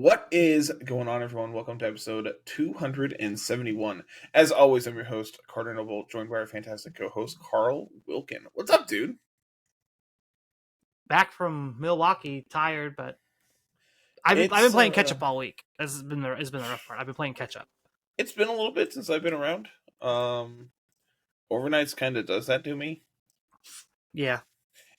What is going on, everyone? Welcome to episode 271. As always, I'm your host, Carter Noble, joined by our fantastic co-host, Carl Wilkin. What's up, dude? Back from Milwaukee, tired, but I've been playing catch up all week. This has been the rough part. I've been playing catch up. It's been a little bit since I've been around. Overnights kind of does that to me. Yeah.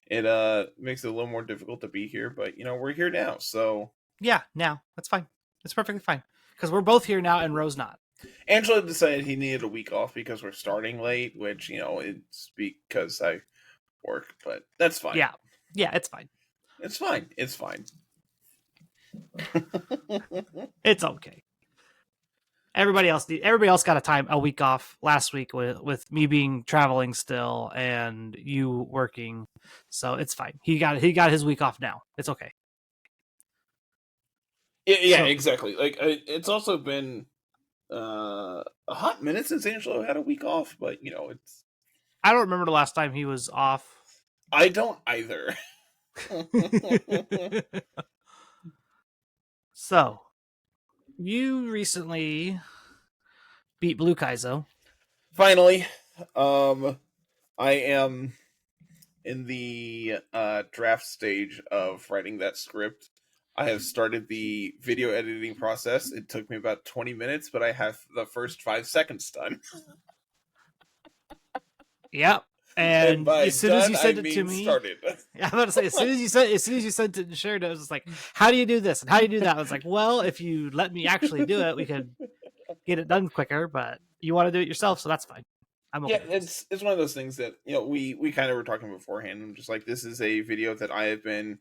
It makes it a little more difficult to be here, but we're here now, so yeah, now that's fine. It's perfectly fine because we're both here now, and Rose not. Angela decided he needed a week off because we're starting late, which it's because I work, but that's fine. Yeah, it's fine. It's fine. It's okay. Everybody else got a week off last week with me being traveling still and you working, so it's fine. He got his week off now. It's okay. Yeah, exactly. Like it's also been a hot minute since Angelo had a week off, but it's. I don't remember the last time he was off. I don't either. So, you recently beat Blue Kaizo. Finally, I am in the draft stage of writing that script. I have started the video editing process. It took me about 20 minutes, but I have the first 5 seconds done. Yep. And as soon as you sent it to me, I'm about to say, as soon as you sent it and shared it, I was just like, how do you do this? And how do you do that? I was like, well, if you let me actually do it, we could get it done quicker, but you want to do it yourself, so that's fine. I'm okay. Yeah, it's one of those things that, we kind of were talking beforehand. I'm just like, this is a video that I have been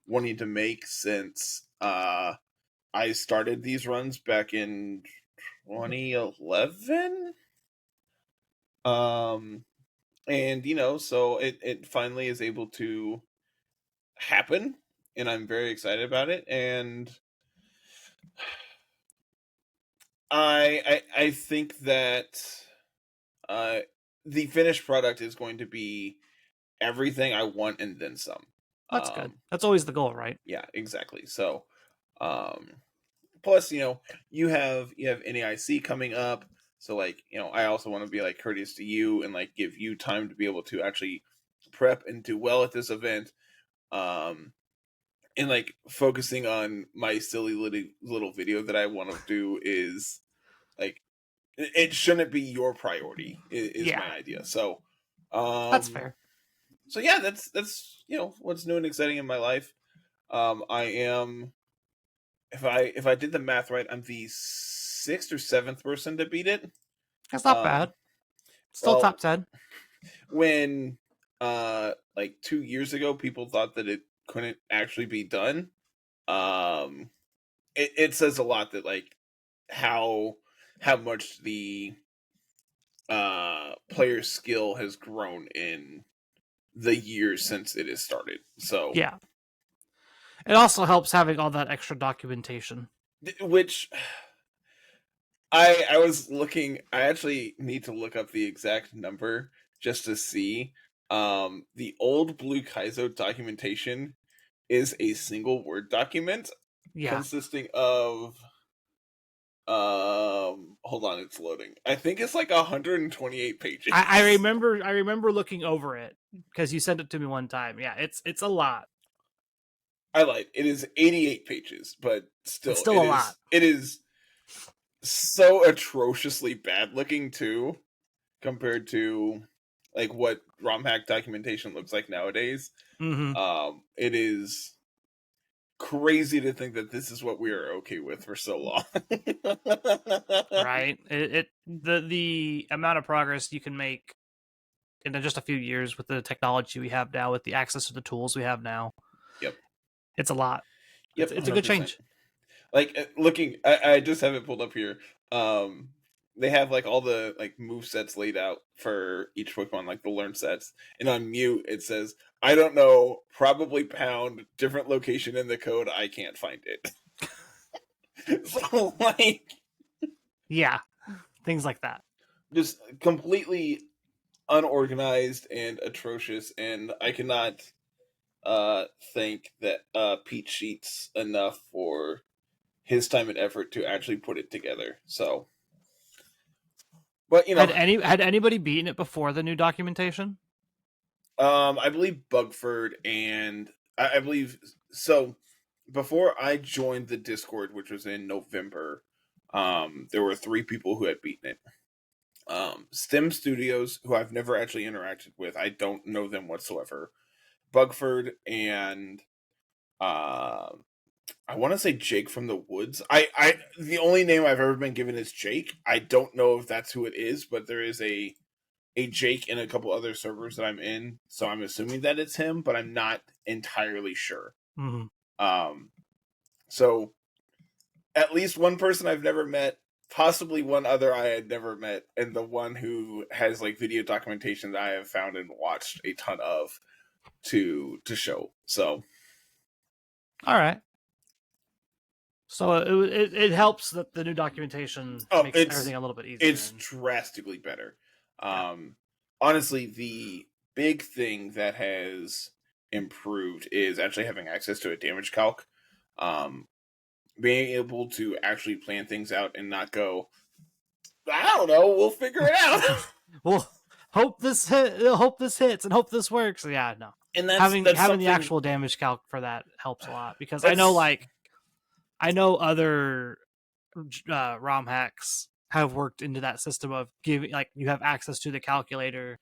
wanting to make since I started these runs back in 2011. And so it finally is able to happen, and I'm very excited about it. And I think that the finished product is going to be everything I want and then some. That's good. That's always the goal, right? Yeah, exactly. So, plus, you have NAIC coming up. So, I also want to be, courteous to you and, give you time to be able to actually prep and do well at this event. And, focusing on my silly little video that I want to do is, it shouldn't be your priority, is my idea. So, that's fair. So, yeah, that's what's new and exciting in my life. I am, if I did the math right, I'm the 6th or 7th person to beat it. That's not bad. Still top 10. When 2 years ago people thought that it couldn't actually be done, it says a lot that how much the player's skill has grown in the years since it has started. So yeah, it also helps having all that extra documentation, which I was looking. I actually need to look up the exact number just to see. The old Blue Kaizo documentation is a single Word document consisting of hold on, it's loading. I think it's 128 pages. I remember looking over it because you sent it to me one time. Yeah, it's a lot. I lied. It is 88 pages, but still, it's still a lot. It is so atrociously bad looking too, compared to what romhack documentation looks like nowadays. Mm-hmm. It is crazy to think that this is what we are okay with for so long. Right. The amount of progress you can make in just a few years with the technology we have now, with the access to the tools we have now. Yep. It's a lot. Yep. It's a good change. Looking, I just have it pulled up here. They have all the move sets laid out for each Pokemon, the learn sets, and on mute it says, I don't know, probably pound, different location in the code, I can't find it. So yeah, things like that. Just completely unorganized and atrocious, and I cannot thank that Pete Sheets enough for his time and effort to actually put it together. So, but had anybody beaten it before the new documentation? I believe Bugford and I believe so. Before I joined the Discord, which was in November, there were 3 people who had beaten it. STEM Studios, who I've never actually interacted with, I don't know them whatsoever. Bugford and I want to say Jake from the Woods. I the only name I've ever been given is Jake. I don't know if that's who it is, but there is a Jake in a couple other servers that I'm in, so I'm assuming that it's him, but I'm not entirely sure. Mm-hmm. So at least one person I've never met, possibly one other I had never met, and the one who has like video documentation that I have found and watched a ton of to show. So, all right. So it helps that the new documentation makes everything a little bit easier. It's drastically better. Honestly, the big thing that has improved is actually having access to a damage calc. Being able to actually plan things out and not go, I don't know, we'll figure it out. Well, hope this hits and hope this works. Yeah, no. And that's having the actual damage calc for that helps a lot, because I know other ROM hacks have worked into that system of giving, like, you have access to the calculator,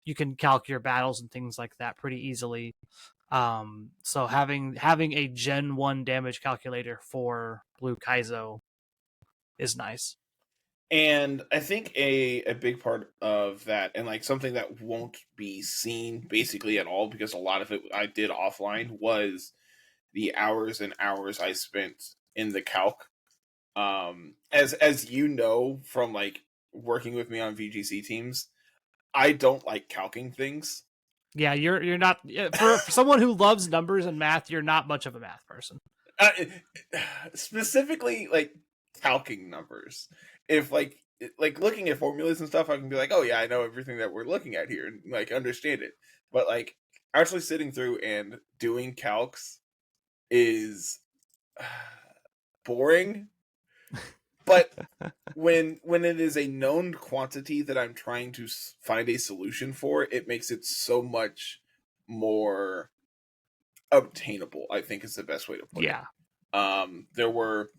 you can calc your battles and things like that pretty easily. So having a Gen 1 damage calculator for Blue Kaizo is nice. And I think a big part of that, and like something that won't be seen basically at all, because a lot of it I did offline, was the hours and hours I spent in the calc. As you know from like working with me on VGC teams, I don't like calcing things. Yeah, you're not, for someone who loves numbers and math, you're not much of a math person. Specifically, like calcing numbers. If like looking at formulas and stuff, I can be like, oh yeah, I know everything that we're looking at here and like understand it. But like actually sitting through and doing calcs is boring. But when it is a known quantity that I'm trying to find a solution for, it makes it so much more obtainable, I think is the best way to put it. There were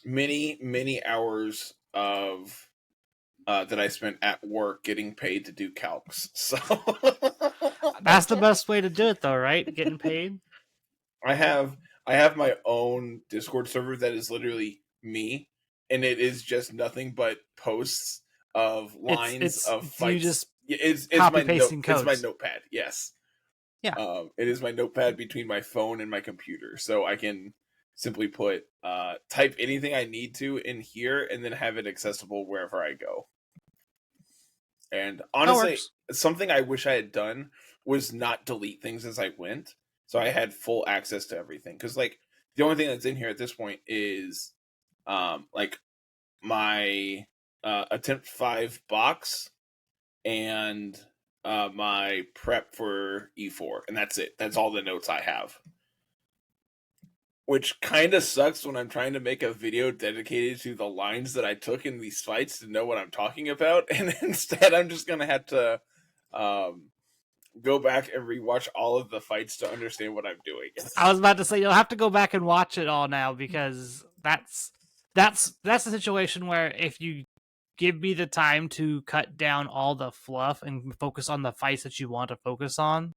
many hours of that I spent at work getting paid to do calcs. So that's the best way to do it, though, right? Getting paid. I have my own Discord server that is literally me, and it is just nothing but posts of lines of fights. You just it's copy pasting codes. It's my notepad. Yes. Yeah. It is my notepad between my phone and my computer, so I can simply put type anything I need to in here and then have it accessible wherever I go. And honestly, something I wish I had done was not delete things as I went, so I had full access to everything. Because like the only thing that's in here at this point is like my attempt 5 box and my prep for E4, and that's it. That's all the notes I have. Which kind of sucks when I'm trying to make a video dedicated to the lines that I took in these fights to know what I'm talking about, and instead I'm just gonna have to go back and rewatch all of the fights to understand what I'm doing. I was about to say you'll have to go back and watch it all now, because that's a situation where if you give me the time to cut down all the fluff and focus on the fights that you want to focus on,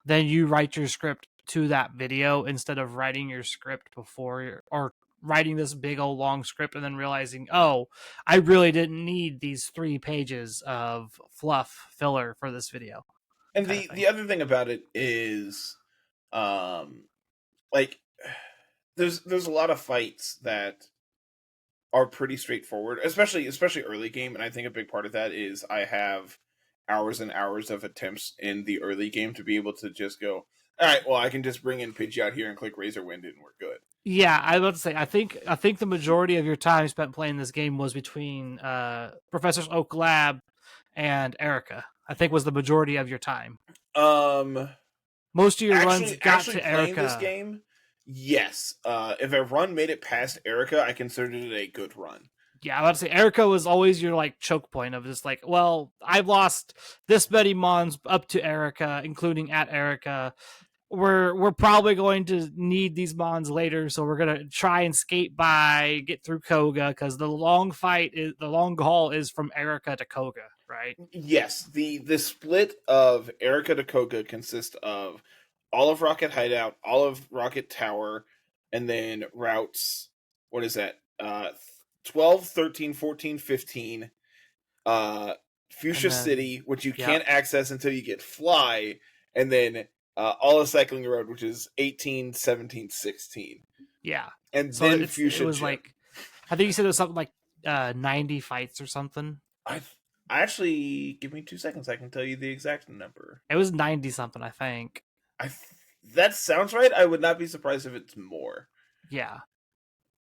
then you write your script to that video instead of writing your script before, or writing this big old long script and then realizing, oh, I really didn't need these 3 pages of fluff filler for this video. And the other thing about it is, like, there's a lot of fights that are pretty straightforward, especially early game, and I think a big part of that is I have hours and hours of attempts in the early game to be able to just go, all right, well, I can just bring in Pidgey out here and click Razor Wind and we're good. Yeah, I was about to say, I think the majority of your time spent playing this game was between Professor's Oak Lab and Erica. I think was the majority of your time. Most of your runs got to Erica. This game Yes. If a run made it past Erica, I considered it a good run. Yeah, I was about to say Erica was always your like choke point of just like, well, I've lost this many mons up to Erica, including at Erica. We're probably going to need these mons later, so we're gonna try and skate by, get through Koga, because the long haul is from Erica to Koga, right? Yes, the split of Erica to Koga consists of all of Rocket Hideout, all of Rocket Tower, and then routes, what is that? 12, 13, 14, 15, Fuchsia City, which you can't access until you get Fly, and then all of Cycling Road, which is 18, 17, 16. Yeah. And so then Fuchsia it was Gym. like, I think you said it was something like 90 fights or something. I actually, give me 2 seconds. I can tell you the exact number. It was 90 something, I think. That sounds right. I would not be surprised if it's more. Yeah.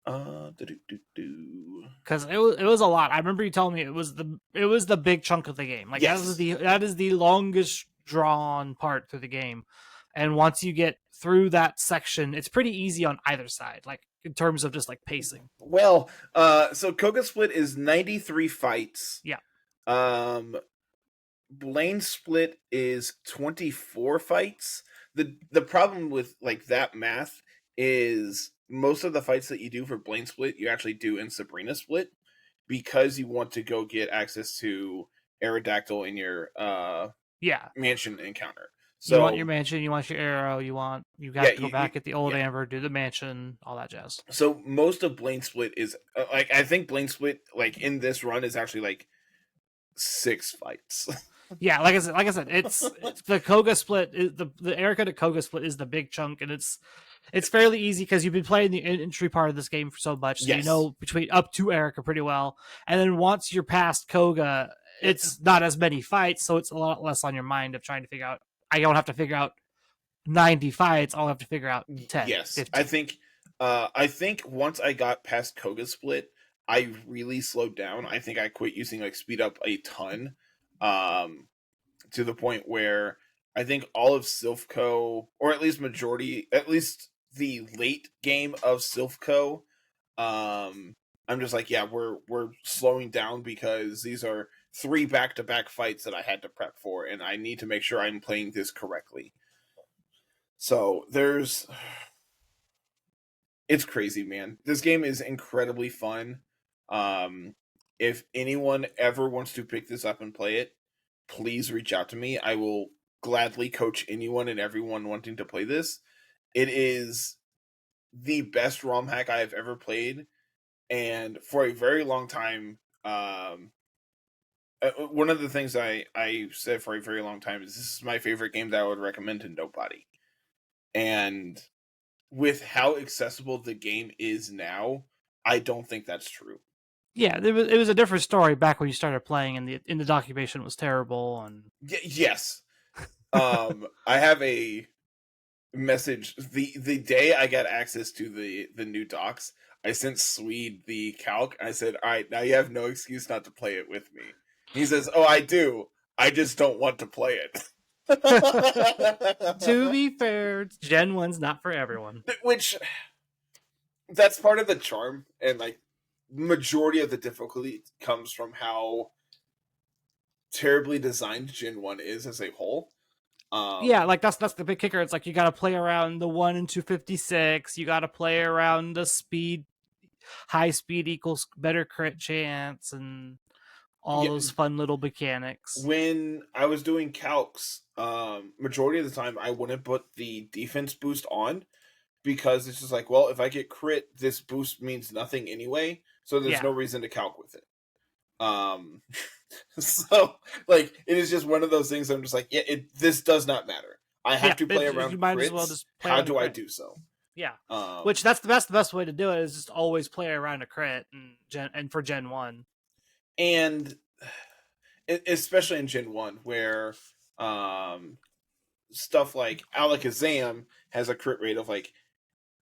Because it was a lot. I remember you telling me it was the big chunk of the game. Like yes. that is the longest drawn part through the game. And once you get through that section, it's pretty easy on either side, like in terms of just like pacing. Well, so Koga Split is 93 fights. Yeah. Blaine Split is 24 fights. The problem with like that math is most of the fights that you do for Blaine Split, you actually do in Sabrina Split because you want to go get access to Aerodactyl in your mansion encounter. So you want your mansion, you want your arrow, you got to go back at the old Amber, do the mansion, all that jazz. So most of Blaine Split is like, I think Blaine Split like in this run is actually like 6 fights. Yeah, like I said, it's the Koga Split is the Erica to Koga Split is the big chunk, and it's fairly easy because you've been playing the entry part of this game for so much, so you know between up to Erica pretty well, and then once you're past Koga, it's not as many fights, so it's a lot less on your mind of trying to figure out. I don't have to figure out 90 fights. I'll have to figure out 10. Yes, 15. I think once I got past Koga Split, I really slowed down. I think I quit using like speed up a ton, to the point where I think all of Silphco, or at least the late game of Silphco, I'm just like, yeah, we're slowing down because these are 3 back-to-back fights that I had to prep for, and I need to make sure I'm playing this correctly. So it's crazy, man. This game is incredibly fun. If anyone ever wants to pick this up and play it, please reach out to me. I will gladly coach anyone and everyone wanting to play this. It is the best ROM hack I have ever played, and for a very long time, one of the things I said for a very long time is this is my favorite game that I would recommend to nobody. And with how accessible the game is now, I don't think that's true. Yeah, it was a different story back when you started playing, and the documentation was terrible. And yes, I have a message the day I got access to the new docs. I sent Swede the calc. I said, "All right, now you have no excuse not to play it with me." He says, "Oh, I do. I just don't want to play it." To be fair, Gen 1's not for everyone. Which, that's part of the charm, and like majority of the difficulty comes from how terribly designed Gen 1 is as a whole. Yeah, like that's the big kicker. It's like you got to play around the 1 in 256. You got to play around the speed. High speed equals better crit chance, and all those fun little mechanics. When I was doing calcs, majority of the time I wouldn't put the defense boost on because it's just like, well, if I get crit, this boost means nothing anyway, so there's no reason to calc with it. So like it is just one of those things. I'm just like, this does not matter. I have to play around. You might crits. As well just play. How do I do so? Yeah, which that's the best way to do it is just always play around a crit and for Gen 1. And especially in Gen 1 where stuff like Alakazam has a crit rate of like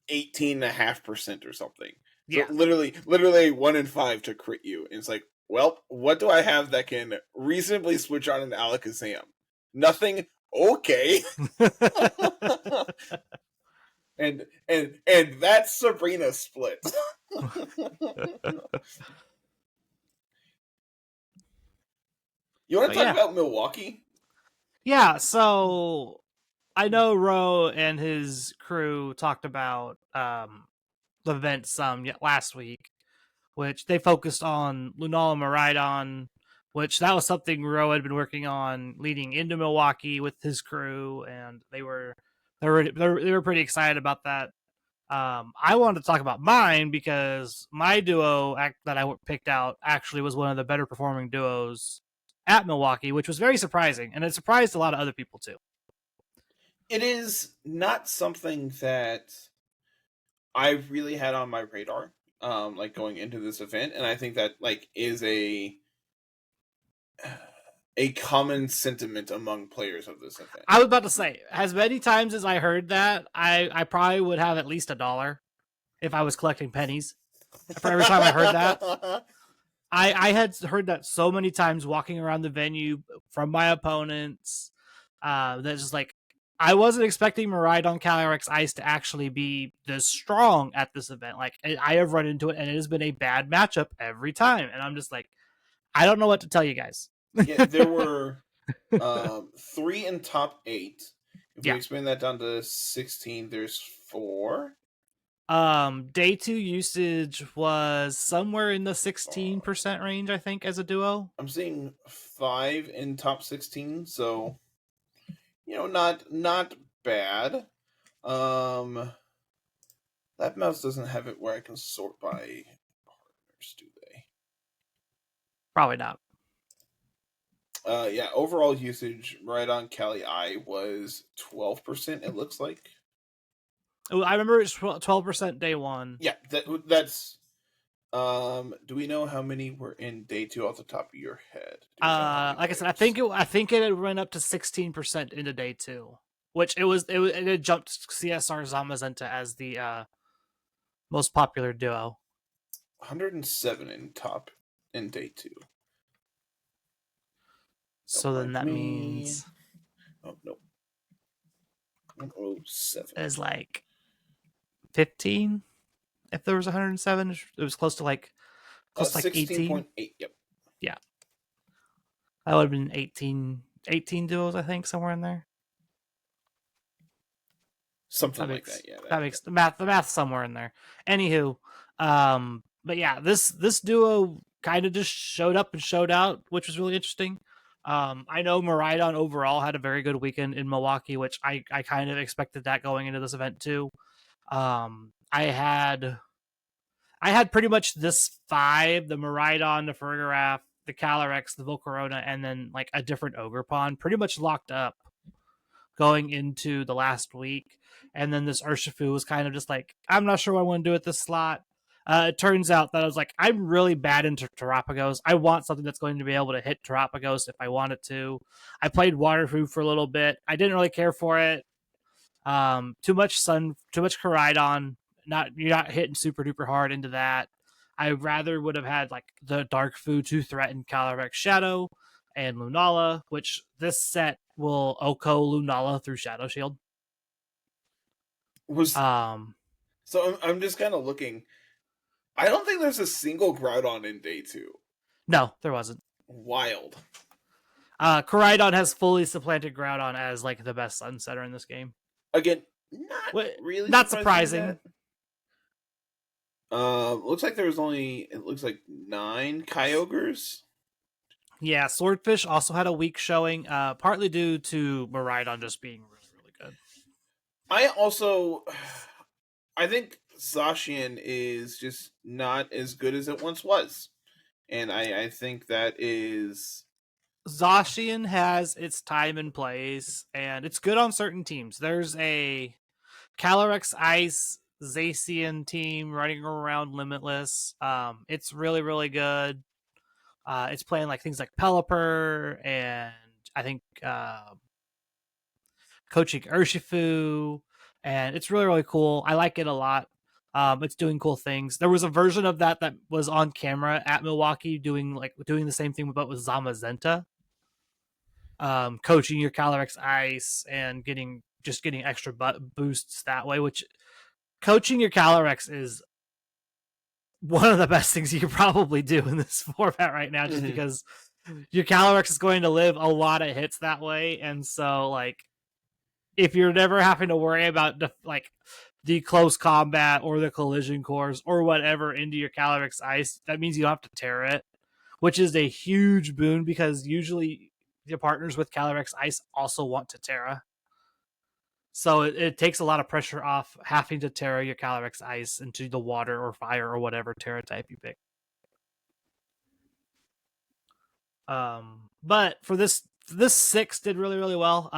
18.5% or something. So literally 1 in 5 to crit you. And it's like, well, what do I have that can reasonably switch on an Alakazam? Nothing. Okay. And that's Sabrina split. You want to talk about Milwaukee? Yeah, so I know Ro and his crew talked about the event some last week, which they focused on Lunala Miraidon, which that was something Ro had been working on leading into Milwaukee with his crew, and they were pretty excited about that. I wanted to talk about mine because my duo that I picked out actually was one of the better performing duos at Milwaukee, which was very surprising, and it surprised a lot of other people too. It is not something that I really had on my radar, like going into this event, and I think that like is a common sentiment among players of this event. I was about to say, as many times as I heard that, I probably would have at least $1 if I was collecting pennies for every time I heard that. I had heard that so many times walking around the venue from my opponents. That's just like, I wasn't expecting Miraidon Calyrex Ice to actually be this strong at this event. Like, I have run into it, and it has been a bad matchup every time. And I'm just like, I don't know what to tell you guys. Yeah, there were 3 in top 8. If we expand that down to 16, there's 4. Day 2 usage was somewhere in the 16% range, I think, as a duo. I'm seeing 5 in top 16, so not bad. That mouse doesn't have it where I can sort by partners, do they? Probably not. Yeah, overall usage right on Cali I was 12%, it looks like. Oh, I remember it's 12% day 1. Yeah, that's do we know how many were in day 2 off the top of your head? Like I said, I think it had run up to 16% into day 2, which it had jumped CSR Zamazenta as the most popular duo. 107 in day 2. So then that means no. 107 is like 15. If there was 107, it was close to like 18. Yep. Yeah. That would have been 18 duos, I think, somewhere in there. Something like that, yeah. That makes the math somewhere in there. Anywho, but yeah, this duo kind of just showed up and showed out, which was really interesting. I know Miraidon overall had a very good weekend in Milwaukee, which I kind of expected that going into this event too. I had pretty much this 5, the Miraidon, the Fergaraf, the Calyrex, the Volcarona, and then like a different Ogerpon pretty much locked up going into the last week. And then this Urshifu was kind of just like, I'm not sure what I want to do with this slot. It turns out that I was like, I'm really bad into Terapagos. I want something that's going to be able to hit Terapagos if I want it to. I played Waterfoo for a little bit. I didn't really care for it. Too much Koraidon. You're not hitting super duper hard into that. I rather would have had like the Darkfu to threaten Calyrex Shadow and Lunala, which this set will Oko Lunala through Shadow Shield. So I'm just kind of looking. I don't think there's a single Groudon in day 2. No, there wasn't. Wild. Koraidon has fully supplanted Groudon as like the best Sunsetter in this game. Again, not surprising. Looks like there was only 9 Kyogres. Yeah, Swordfish also had a weak showing, partly due to Miraidon just being really, really good. I think Zacian is just not as good as it once was. And I think that is... Zacian has its time and place, and it's good on certain teams. There's a Calyrex Ice Zacian team running around Limitless. It's really, really good. It's playing like things like Pelipper, and I think coaching Urshifu, and it's really, really cool. I like it a lot. It's doing cool things. There was a version of that was on camera at Milwaukee doing the same thing, but with Zamazenta. Coaching your Calyrex Ice and getting just getting extra boosts that way, which coaching your Calyrex is one of the best things you can probably do in this format right now, just because your Calyrex is going to live a lot of hits that way. And so, like, if you're never having to worry about the close combat or the collision course or whatever into your Calyrex Ice, that means you don't have to tear it, which is a huge boon because usually your partners with Calyrex Ice also want to Terra. So it takes a lot of pressure off having to Terra your Calyrex Ice into the water or fire or whatever Terra type you pick. But for this 6 did really, really well.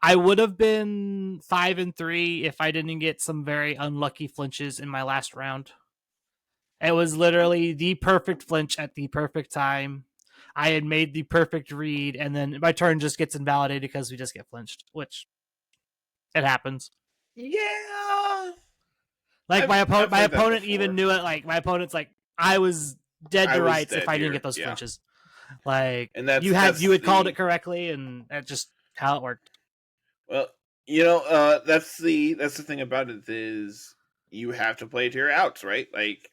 I would have been 5-3 if I didn't get some very unlucky flinches in my last round. It was literally the perfect flinch at the perfect time. I had made the perfect read, and then my turn just gets invalidated because we just get flinched, which it happens. Yeah. Like my opponent even knew it. Like my opponent's like, I was dead to rights if I didn't get those flinches. Like, and you had called it correctly, and that's just how it worked. Well, that's the thing about it is you have to play to your outs, right? Like,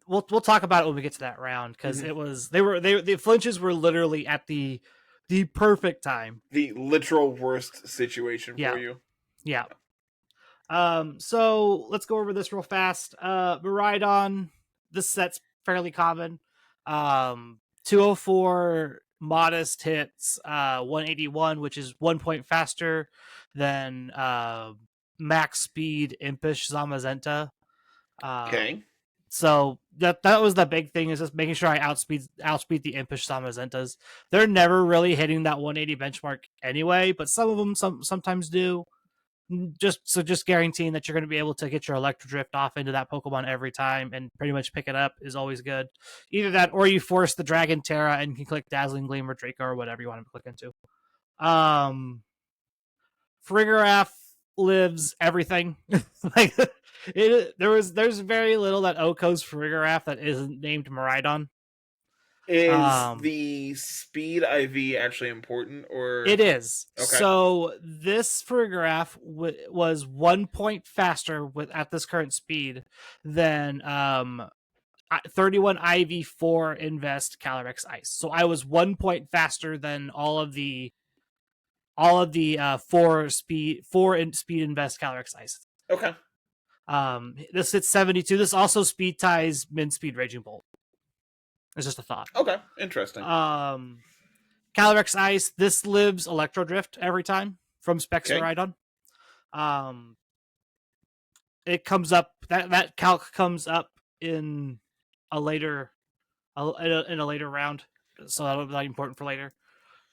we'll talk about it when we get to that round because the flinches were literally at the perfect time, the literal worst situation for you. Yeah. So let's go over this real fast. Miraidon, this set's fairly common. 204 modest hits, 181, which is 1 point faster than max speed Impish Zamazenta. Okay. So that was the big thing, is just making sure I outspeed the Impish Zamazentas. They're never really hitting that 180 benchmark anyway, but some of them sometimes do. Just guaranteeing that you're going to be able to get your Electro Drift off into that Pokemon every time and pretty much pick it up is always good. Either that, or you force the Dragon Terra and can click Dazzling Gleam or Draco or whatever you want to click into. Farigiraf lives everything. Like there's very little that OHKO's Farigiraf that isn't named Miraidon. Is the speed IV actually important, or it is? Okay. So this Farigiraf was 1 point faster at this current speed than 31 IV4 Invest Calyrex Ice. So I was 1 point faster than all of the 4 speed Invest Calyrex Ice. Okay. This hits 72. This also speed ties Min Speed Raging Bolt. It's just a thought. Okay, interesting. Calyrex Ice, this lives Electro Drift every time from Specs Miraidon. It comes up, that calc comes up in a later round, so that'll be important for later.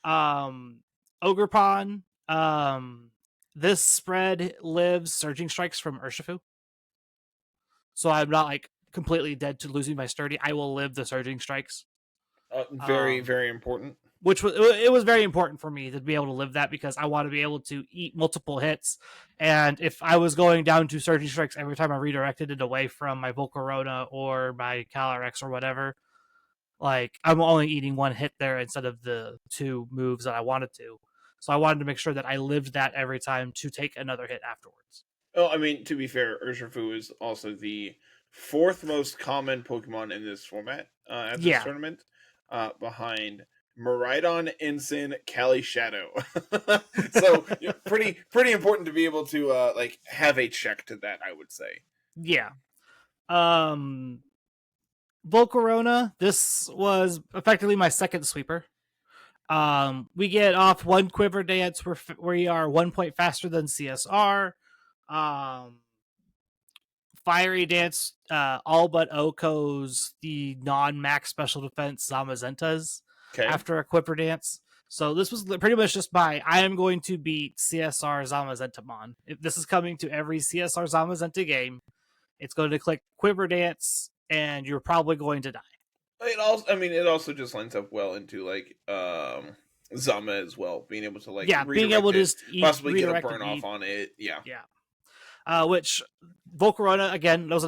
Ogerpon, this spread lives Surging Strikes from Urshifu. So I'm not like completely dead to losing my Sturdy. I will live the Surging Strikes. Very, very important. It was very important for me to be able to live that because I want to be able to eat multiple hits. And if I was going down to Surging Strikes every time I redirected it away from my Volcarona or my Calyrex or whatever, like I'm only eating 1 hit there instead of the 2 moves that I wanted to. So I wanted to make sure that I lived that every time to take another hit afterwards. Well, I mean, to be fair, Urshifu is also the 4th most common Pokemon in this format at this tournament, behind Miraidon, Ensign, Cali Shadow. So pretty important to be able to have a check to that, I would say. Yeah. Volcarona, this was effectively my second sweeper. We get off 1 Quiver Dance where we are 1 point faster than CSR. Fiery Dance, all but OHKO's the non-max special defense Zamazentas after a Quiver Dance. So this was pretty much just I am going to beat CSR Zamazentamon. If this is coming to every CSR Zamazenta game, it's going to click Quiver Dance, and you're probably going to die. It also just lines up well into Zama as well, being able to being able to just possibly get a burn off on it. Yeah. which Volcarona, again, was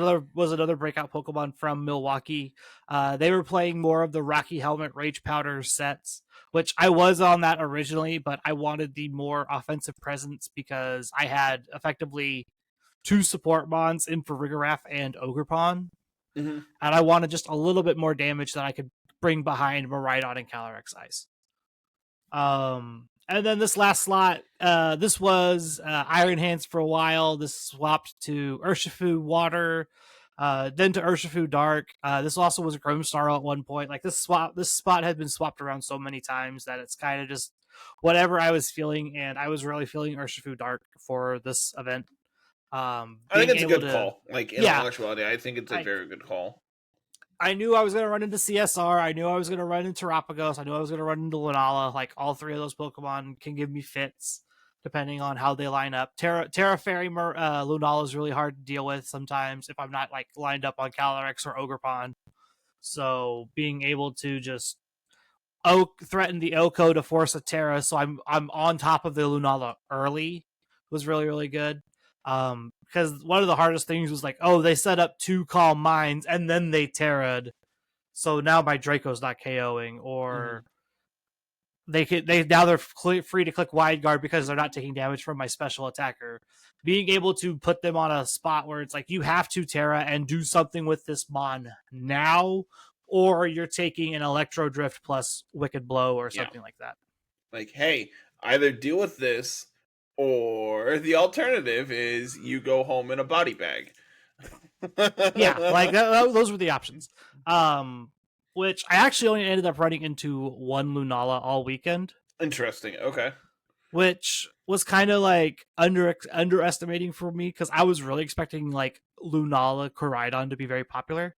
another breakout Pokemon from Milwaukee. They were playing more of the Rocky Helmet Rage Powder sets, which I was on that originally, but I wanted the more offensive presence because I had effectively 2 support mons in for Farigiraf and Ogerpon, and I wanted just a little bit more damage that I could bring behind Miraidon and Calyrex Ice. And then this last slot, this was Iron Hands for a while. This swapped to Urshifu Water, then to Urshifu Dark. This also was a Grimmsnarl at one point. Like this spot had been swapped around so many times that it's kind of just whatever I was feeling, and I was really feeling Urshifu Dark for this event. I think it's a good call. Like in all actuality, I think it's a very good call. I knew I was going to run into CSR. I knew I was going to run into Terapagos. I knew I was going to run into Lunala. Like, all 3 of those Pokemon can give me fits, depending on how they line up. Terra Fairy Lunala is really hard to deal with sometimes if I'm not, like, lined up on Calyrex or Ogerpon. So, being able to just threaten the Oko to force a Terra, so I'm on top of the Lunala early, was really, really good. Because one of the hardest things was like, oh, they set up 2 Calm Minds and then they Terra'd, so now my Draco's not KOing, or they're free to click Wide Guard because they're not taking damage from my special attacker. Being able to put them on a spot where it's like you have to Terra and do something with this Mon now, or you're taking an Electro Drift plus Wicked Blow or something like that. Like, hey, either deal with this, or the alternative is you go home in a body bag. Yeah, like those were the options. Which I actually only ended up running into 1 Lunala all weekend. Interesting. Okay. Which was kind of like underestimating for me because I was really expecting like Lunala Koraidon to be very popular.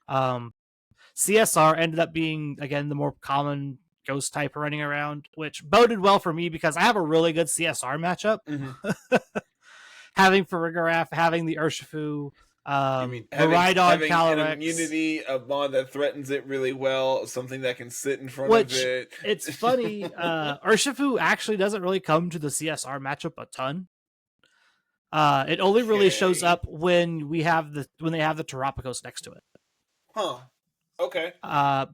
CSR ended up being, again, the more common ghost type running around, which boded well for me because I have a really good CSR matchup. Having Farigiraf, having the Urshifu, having an immunity, a Mon that threatens it really well, something that can sit in front of it. It's funny, Urshifu actually doesn't really come to the CSR matchup a ton. It only really shows up when they have the Terapagos next to it. Huh. Okay.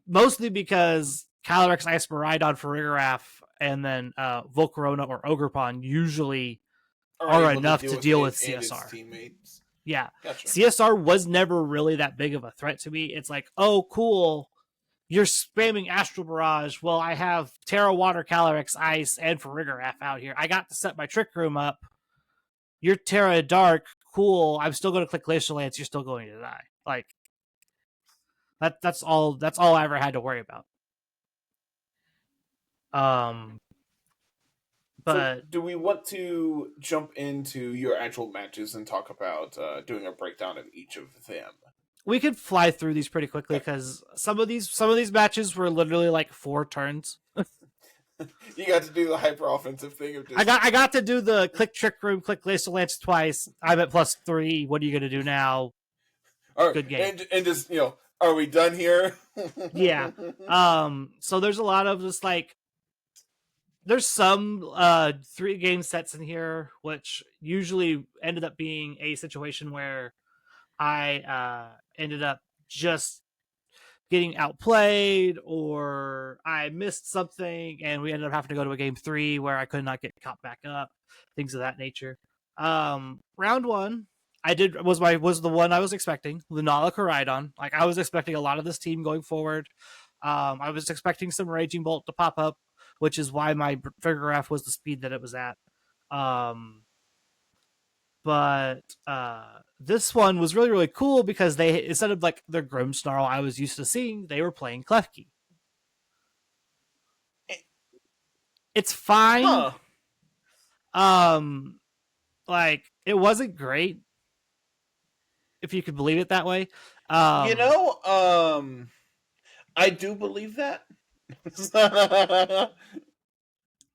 Mostly because Calyrex, Ice, Miraidon, Farigiraf, and then Volcarona or Ogerpon usually are enough to deal with CSR. Teammates. Yeah. Gotcha. CSR was never really that big of a threat to me. It's like, oh, cool, you're spamming Astral Barrage. Well, I have Terra, Water, Calyrex, Ice, and Farigiraf out here. I got to set my Trick Room up. You're Terra Dark. Cool. I'm still going to click Glacial Lance. You're still going to die. Like, that's all I ever had to worry about. But so do we want to jump into your actual matches and talk about doing a breakdown of each of them? We could fly through these pretty quickly because some of these matches were literally like 4 turns. You got to do the hyper offensive thing of just... I got to do the click Trick Room, click Glacial Lance twice. I'm at +3. What are you gonna do now? Good game. And just, are we done here? Yeah. So there's a lot of just like, there's some 3-game sets in here, which usually ended up being a situation where I ended up just getting outplayed, or I missed something and we ended up having to go to a game 3 where I could not get caught back up, things of that nature. Round 1 was the one I was expecting, Lunala Koraidon. Like, I was expecting a lot of this team going forward. I was expecting some Raging Bolt to pop up, which is why my Farigiraf was the speed that it was at. But this one was really, really cool because they, instead of like their Grimmsnarl I was used to seeing, they were playing Klefki. It's fine. Like, it wasn't great, if you could believe it that way. I do believe that.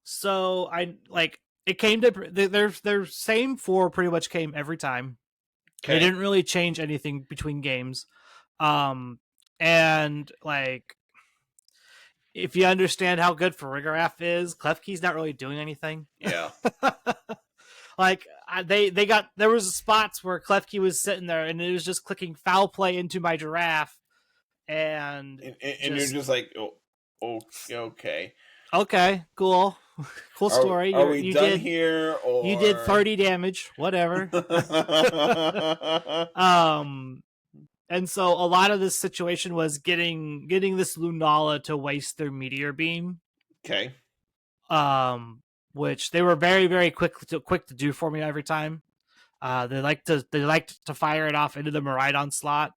So it came to their same 4 pretty much came every time. Okay. They didn't really change anything between games. And like, if you understand how good Farigiraf is, Klefki's not really doing anything. Yeah. Like, there was spots where Klefki was sitting there and it was just clicking foul play into my giraffe, and you're just like, oh, okay, cool. Cool story. Are we done here? Or you did 30 damage, whatever. And so a lot of this situation was getting this Lunala to waste their meteor beam. Okay. Which they were very, very quick to do for me every time. They liked to fire it off into the Miraidon slot.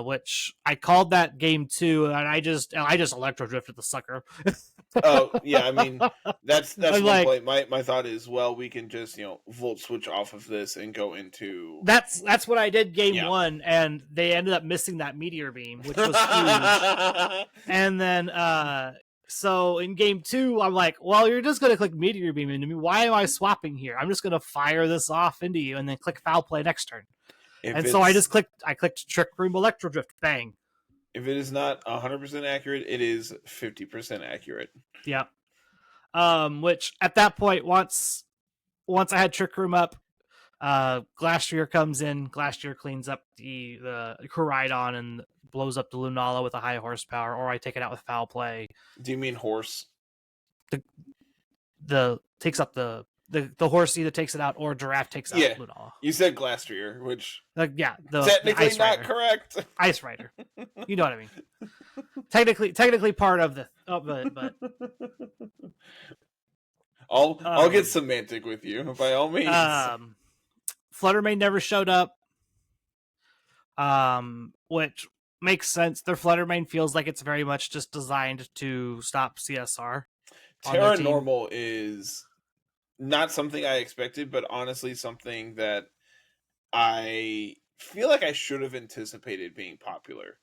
Which I called that game 2, and I just electro drifted the sucker. Oh yeah, I mean that's one like, play. My thought is, well, we can just volt switch off of this and go into. That's what I did game 1, and they ended up missing that meteor beam, which was huge. And then so in game 2, I'm like, well, you're just gonna click meteor beam into me. Why am I swapping here? I'm just gonna fire this off into you, and then click foul play next turn. And so I clicked Trick Room Electro Drift, bang. If it is not 100% accurate, it is 50% accurate. Yeah. Which at that point, once I had Trick Room up, Glastrier comes in. Glastrier cleans up the Koraidon and blows up the Lunala with a high horsepower, or I take it out with foul play. Do you mean horse? The takes up the horse either takes it out or giraffe takes out Lunala. You said Glastrier, which technically the not correct. Ice Rider. You know what I mean. Technically part of it, but I'll get semantic with you by all means. Fluttermane never showed up. Which makes sense. Their Fluttermane feels like it's very much just designed to stop CSR. Terra Normal is not something I expected, but honestly something that I feel like I should have anticipated being popular.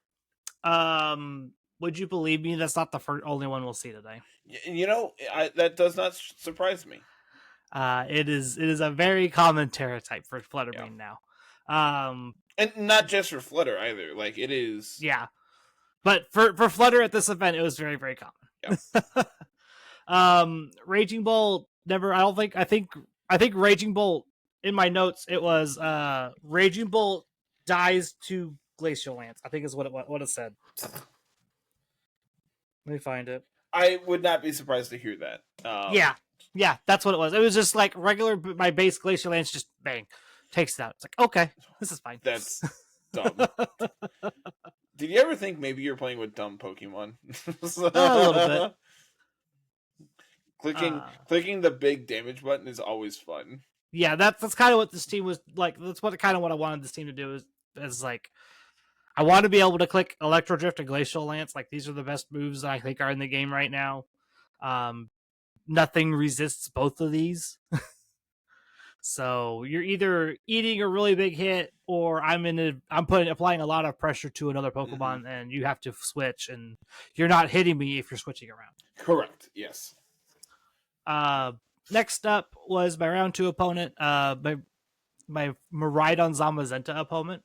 Would you believe me? That's not the only one we'll see today. That does not surprise me. It is a very common Terra type for Fluttermane now. And not just for Flutter either. Like it is. Yeah, but for Flutter at this event, it was very, very common. Yeah. Raging Bolt never. I think Raging Bolt in my notes. It was Raging Bolt dies to Glacial Lance. I think is what it said. Let me find it. I would not be surprised to hear that. Yeah, that's what it was. It was just like regular, my base Glacial Lance just bang, takes it out. It's like, okay, this is fine. That's dumb. Did you ever think maybe you're playing with dumb Pokemon? A little bit. Clicking the big damage button is always fun. Yeah, that's kind of what this team was like. That's what I wanted this team to do is like, I want to be able to click Electro Drift and Glacial Lance. Like, these are the best moves that I think are in the game right now. Nothing resists both of these. So you're either eating a really big hit, or I'm applying a lot of pressure to another Pokemon, and you have to switch, and you're not hitting me if you're switching around. Correct. Yes. Next up was my round 2 opponent, my Miraidon Zamazenta opponent.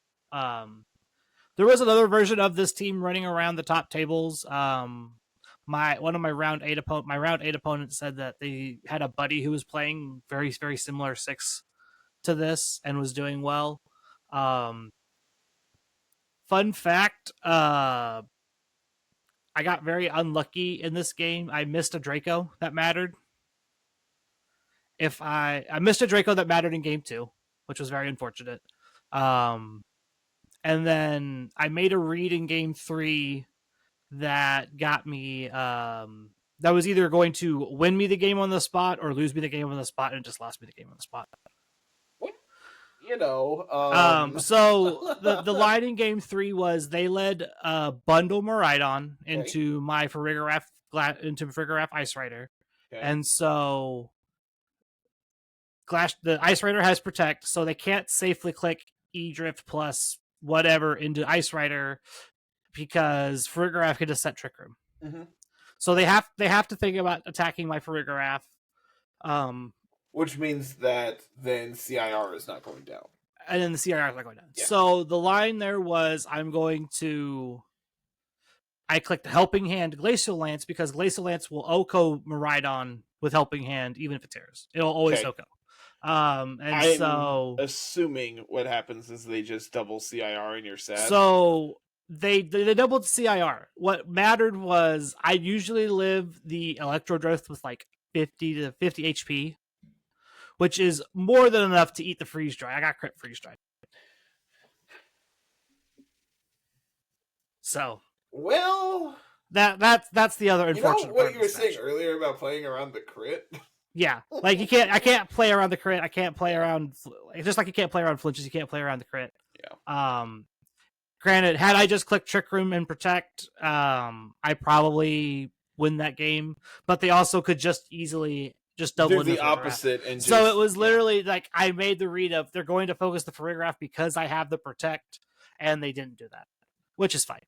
There was another version of this team running around the top tables. My round 8 opponent said that they had a buddy who was playing very, very similar 6 to this and was doing well. Fun fact, I got very unlucky in this game. I missed a Draco that mattered. I missed a Draco that mattered in game 2, which was very unfortunate. And then I made a read in game 3 that got me, that was either going to win me the game on the spot or lose me the game on the spot, and it just lost me the game on the spot. What? So the line in game 3 was they led Bundle Miraidon into my Farigiraf Ice Rider. Okay. And so the Ice Rider has Protect, so they can't safely click E-Drift plus whatever into Ice Rider because Farigiraf can just set Trick Room. Mm-hmm. So they have to think about attacking my Farigiraf. Which means that then CIR is not going down. And then the CIR is not going down. Yeah. So the line there was I clicked Helping Hand Glacial Lance because Glacial Lance will OHKO Miraidon with Helping Hand even if it tears. It'll always OHKO. And I'm so assuming what happens is they just double CIR and you're sad. So they doubled CIR. What mattered was I usually live the Electrodrift with like 50 to 50 HP, which is more than enough to eat the freeze dry. I got crit freeze dry. So well, that's the other unfortunate part. What you were saying earlier about playing around the crit. Yeah, like I can't play around the crit. I can't play around, just like you can't play around flinches. You can't play around the crit. Yeah. Granted, had I just clicked Trick Room and Protect, I probably win that game. But they also could just easily just double the opposite, and so it was literally like I made the read of they're going to focus the Farigiraf because I have the Protect, and they didn't do that, which is fine.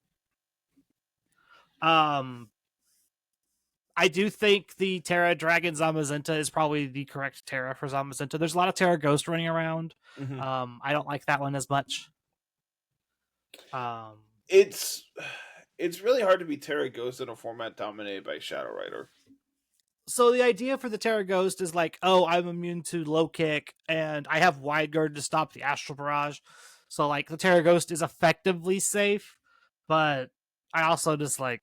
I do think the Terra Dragon Zamazenta is probably the correct Terra for Zamazenta. There's a lot of Terra Ghost running around. Mm-hmm. I don't like that one as much. It's really hard to be Terra Ghost in a format dominated by Shadow Rider. So the idea for the Terra Ghost is like, oh, I'm immune to low kick, and I have Wide Guard to stop the Astral Barrage. So like the Terra Ghost is effectively safe, but I also just like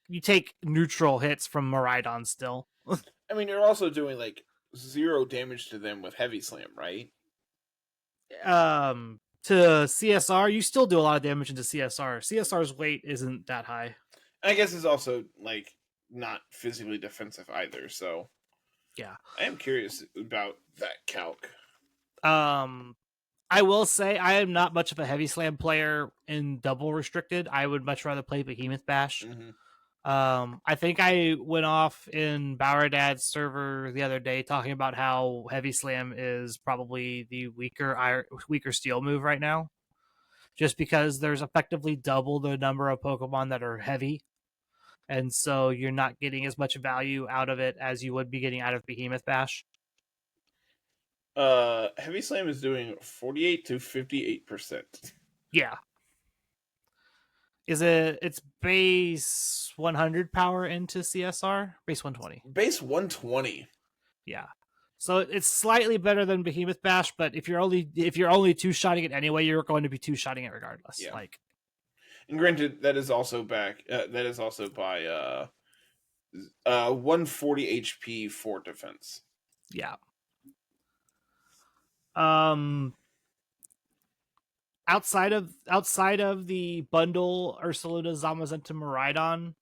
you take neutral hits from Miraidon still. I mean, you're also doing like 0 damage to them with Heavy Slam, right? To CSR, you still do a lot of damage into CSR. CSR's weight isn't that high. I guess it's also like not physically defensive either, so yeah. I am curious about that calc. I will say I am not much of a Heavy Slam player in double restricted. I would much rather play Behemoth Bash. Mm-hmm. I think I went off in Bauerdad's server the other day talking about how Heavy Slam is probably the weaker steel move right now, just because there's effectively double the number of Pokemon that are heavy, and so you're not getting as much value out of it as you would be getting out of Behemoth Bash. Heavy Slam is doing 48 to 58%. Yeah. It's base 100 power into CSR? Base 120. Base 120. Yeah. So it's slightly better than Behemoth Bash, but if you're only two-shotting it anyway, you're going to be two-shotting it regardless. Yeah. Like, and granted, that is also by 140 HP for defense. Yeah. Outside of the bundle Ursaluna, Zamazenta, Miraidon,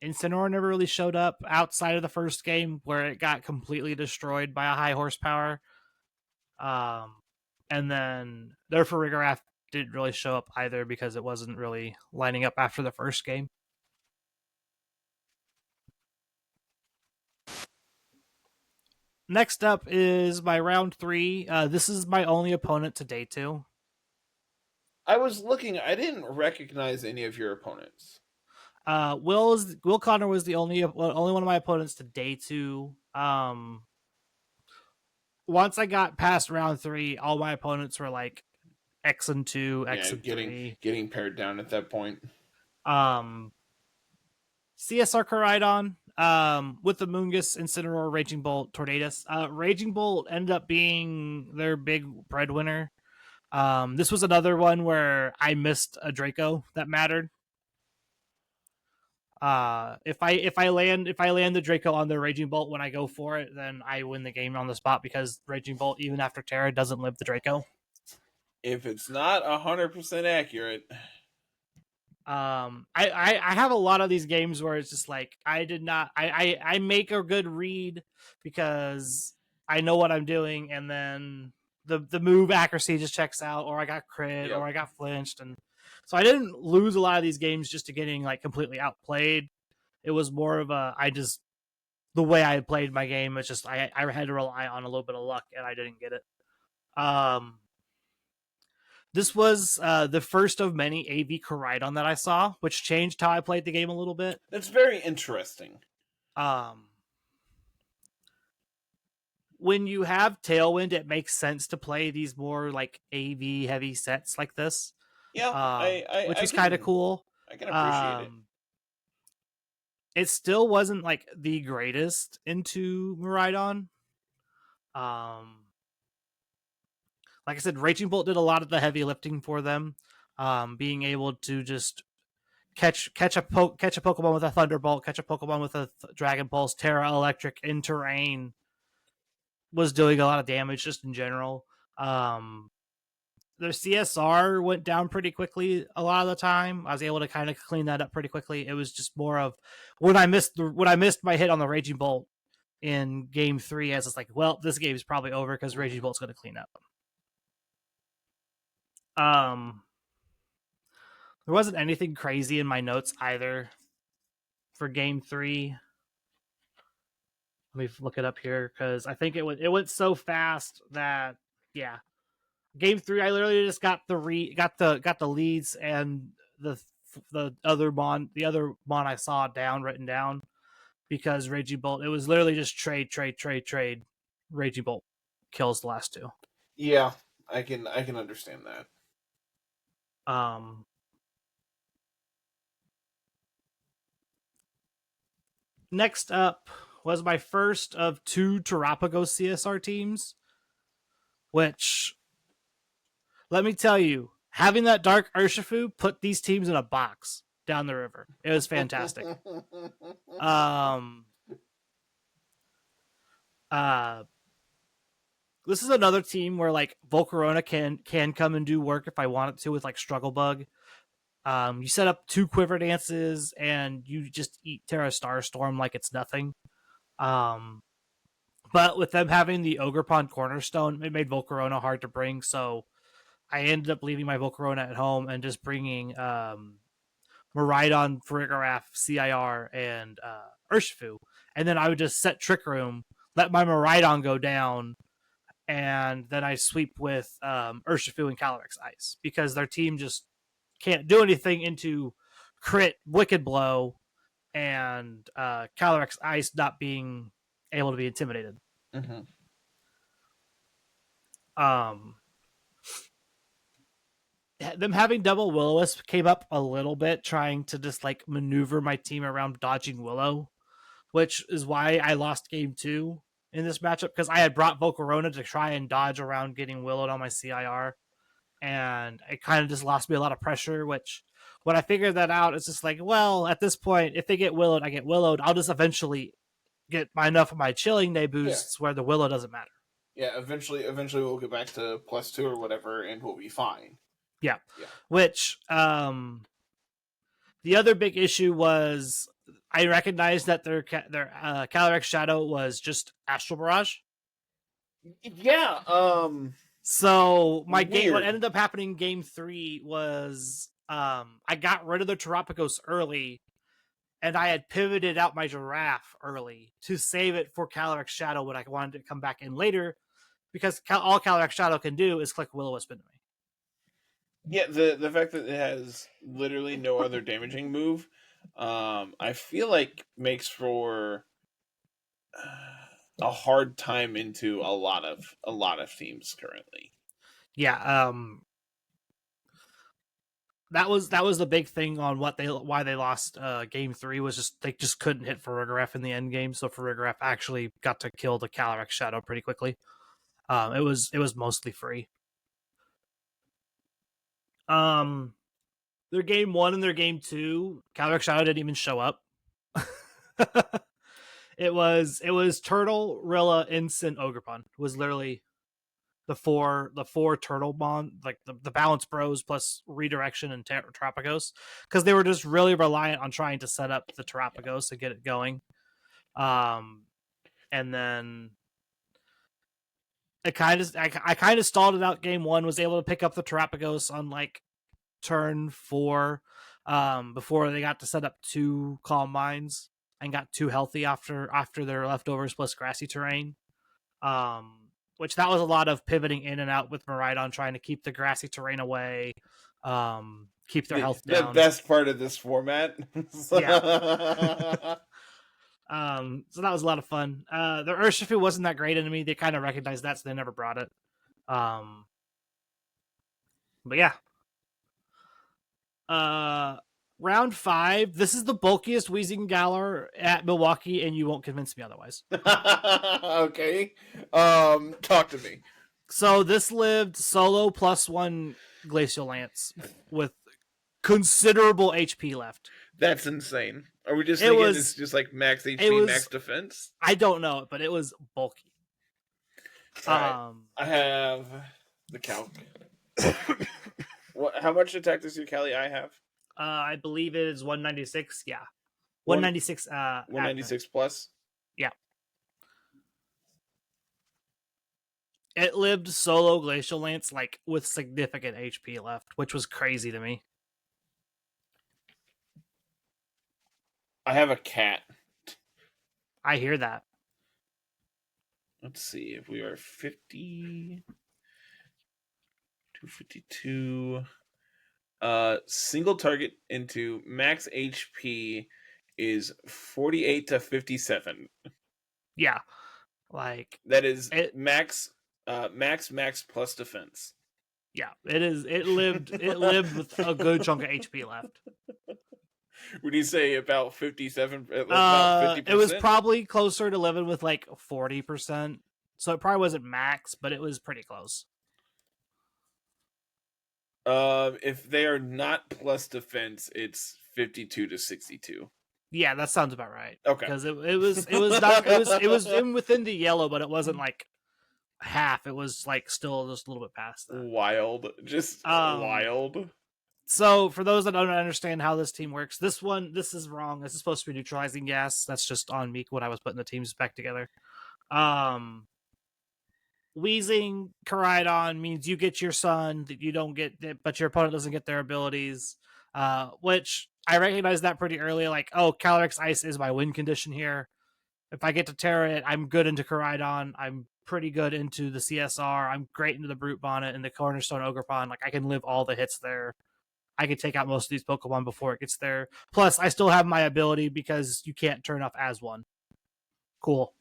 Incineroar never really showed up outside of the first game where it got completely destroyed by a high horsepower. And then their Farigiraf didn't really show up either because it wasn't really lining up after the first game. Next up is my round 3. This is my only opponent to day 2. I was looking. I didn't recognize any of your opponents. Will Connor was the only one of my opponents to day 2. Once I got past round 3, all my opponents were like X and 2, X and 3. Getting pared down at that point. CSR Koraidon, with the Moongus, Incineroar, Raging Bolt, Tornadus. Raging Bolt ended up being their big breadwinner. This was another one where I missed a Draco that mattered. If I land the Draco on the Raging Bolt when I go for it, then I win the game on the spot because Raging Bolt, even after Terra, doesn't live the Draco. If it's not 100% accurate. I have a lot of these games where it's just like I make a good read because I know what I'm doing, and then the move accuracy just checks out, or I got crit, or I got flinched, and so I didn't lose a lot of these games just to getting like completely outplayed. It was more of the way I played my game. It's just I had to rely on a little bit of luck, and I didn't get it. This was the first of many AV Koraidon that I saw, which changed how I played the game a little bit. That's very interesting. When you have Tailwind, it makes sense to play these more like AV heavy sets like this. Yeah, which is kind of cool. I can appreciate it. It still wasn't like the greatest into Miraidon. Like I said, Raging Bolt did a lot of the heavy lifting for them, being able to just catch a Pokemon with a Thunderbolt, catch a Pokemon with a Dragon Pulse, Terra Electric in terrain was doing a lot of damage just in general. Their CSR went down pretty quickly a lot of the time. I was able to kind of clean that up pretty quickly. It was just more of when I missed my hit on the Raging Bolt in Game 3, as it's like, well, this game is probably over because Raging Bolt's going to clean up. There wasn't anything crazy in my notes either for Game 3. Let me look it up here because I think it went so fast that Game 3 I literally just got the leads and the other mon I saw written down because Raging Bolt, it was literally just trade. Raging Bolt kills the last two. Yeah, I can understand that. Next up was my first of 2 Terapagos CSR teams, which, let me tell you, having that Dark Urshifu put these teams in a box down the river. It was fantastic. This is another team where like Volcarona can come and do work if I want it to with like Struggle Bug. You set up 2 Quiver Dances and you just eat Terra Starstorm like it's nothing. But with them having the Ogre Pond Cornerstone, it made Volcarona hard to bring, so I ended up leaving my Volcarona at home and just bringing Miraidon, Farigiraf, CIR, and Urshifu. And then I would just set Trick Room, let my Miraidon go down, and then I sweep with Urshifu and Calyrex Ice because their team just can't do anything into crit Wicked Blow and Calyrex Ice not being able to be intimidated. Mm-hmm. Them having double Will-O-Wisp came up a little bit, trying to just like maneuver my team around dodging Willow, which is why I lost game 2 in this matchup, because I had brought Volcarona to try and dodge around getting Willowed on my CIR, and it kind of just lost me a lot of pressure, which when I figured that out, it's just like, well, at this point, if they get Willowed, I get Willowed. I'll just eventually get enough of my Chilling Day boosts where the Willow doesn't matter. Yeah, eventually we'll get back to +2 or whatever, and we'll be fine. Yeah. Which, the other big issue was I recognized that their Calyrex Shadow was just Astral Barrage. Yeah. So my game, what ended up happening in Game 3 was I got rid of the Terapagos early, and I had pivoted out my Giraffe early to save it for Calyrex Shadow when I wanted to come back in later, because all Calyrex Shadow can do is click Will-O-Wisp into me. Yeah, the fact that it has literally no other damaging move, I feel like makes for a hard time into a lot of teams currently. Yeah, that was the big thing on why they lost game 3 was just they just couldn't hit Farigiraf in the end game, so Farigiraf actually got to kill the Calyrex Shadow pretty quickly. It was mostly free. Their game 1 and their game 2, Calyrex Shadow didn't even show up. It was Turtle, Rilla, Instant, Ogerpon. It was literally the four Turtle Mon, like the Balance Bros plus Redirection and Terapagos, because they were just really reliant on trying to set up the Terapagos and get it going. And then I kind of stalled it out game 1, was able to pick up the Terapagos on like turn 4 before they got to set up 2 Calm Minds and got too healthy after their leftovers plus grassy terrain. Which that was a lot of pivoting in and out with Miraidon, trying to keep the grassy terrain away, keep their health down. The best part of this format. Yeah. So that was a lot of fun. The Urshifu wasn't that great enemy. They kind of recognized that, so they never brought it. But yeah. Round 5. This is the bulkiest Wheezing Galar at Milwaukee, and you won't convince me otherwise. Okay. Talk to me. So this lived solo +1 Glacial Lance with considerable HP left. That's insane. Are we just thinking it's just like max HP, max defense? I don't know, but it was bulky. Right. I have the calc. How much attack does your Cali I have? I believe it is 196. Yeah, 196. 196 plus. Yeah. It lived solo Glacial Lance like with significant HP left, which was crazy to me. I have a cat. I hear that. Let's see if we are 50, 252. Single target into max HP is 48 to 57. Yeah, like that is max plus defense. Yeah, it is. It lived with a good chunk of HP left. Would you say about 57? About 50%? It was probably closer to living with like 40%. So it probably wasn't max, but it was pretty close. If they are not plus defense, it's 52 to 62. Yeah, that sounds about right. Okay, because it was within the yellow, but it wasn't like half. It was like still just a little bit past that. Wild, just wild. So for those that don't understand how this team works, this is wrong. This is supposed to be neutralizing gas. That's just on me when I was putting the teams back together. Wheezing Koraidon means you get your sun that you don't get, but your opponent doesn't get their abilities. Which I recognize that pretty early. Like, oh, Calyrex Ice is my win condition here. If I get to Terra it, I'm good into Koraidon. I'm pretty good into the CSR. I'm great into the Brute Bonnet and the Cornerstone Ogerpon. Like, I can live all the hits there. I can take out most of these Pokemon before it gets there. Plus, I still have my ability because you can't turn off as one. Cool.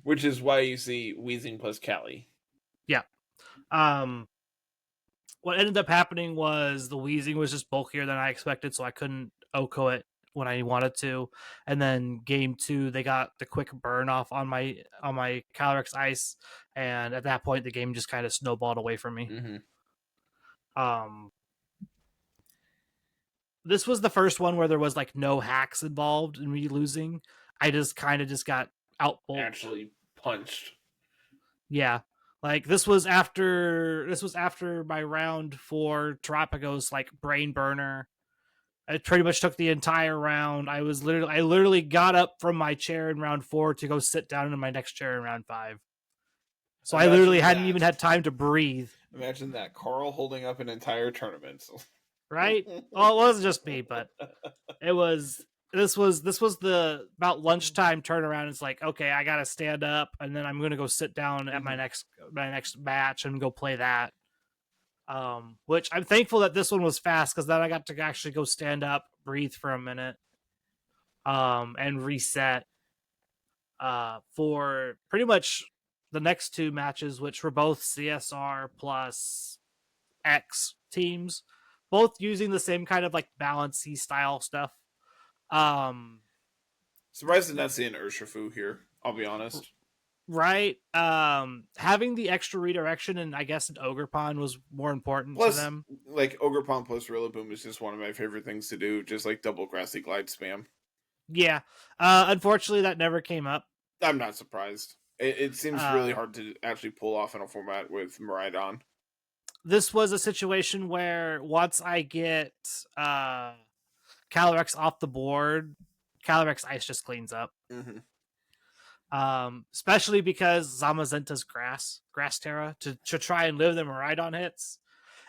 Which is why you see Wheezing plus Cali. Yeah. What ended up happening was the Wheezing was just bulkier than I expected, so I couldn't OHKO it when I wanted to. And then game 2, they got the quick burn off on my Calyrex Ice, and at that point, the game just kind of snowballed away from me. Mm-hmm. This was the first one where there was like no hacks involved in me losing. I just kind of got outbulked. Actually punched. Yeah. Like this was after my round 4 Terapagos like brain burner. It pretty much took the entire round. I literally got up from my chair in round 4 to go sit down in my next chair in round 5. So I literally hadn't even had time to breathe. Imagine that, Carl holding up an entire tournament. Right? Well, it wasn't just me, but it was. This was the about lunchtime turnaround. It's like, okay, I gotta stand up, and then I'm gonna go sit down at my next match and go play that. Which I'm thankful that this one was fast because then I got to actually go stand up, breathe for a minute, and reset. For pretty much the next 2 matches, which were both CSR plus X teams. Both using the same kind of like balancey style stuff. Surprised to not see an Urshifu here, I'll be honest. Right. Having the extra redirection and I guess an Ogerpon was more important to them. Like Ogerpon plus Rillaboom is just one of my favorite things to do, just like double Grassy Glide spam. Yeah. Unfortunately that never came up. I'm not surprised. It seems really hard to actually pull off in a format with Miraidon. This was a situation where once I get Calyrex off the board, Calyrex Ice just cleans up. Mm-hmm. Especially because Zamazenta's Grass Terra to try and live the Miraidon hits.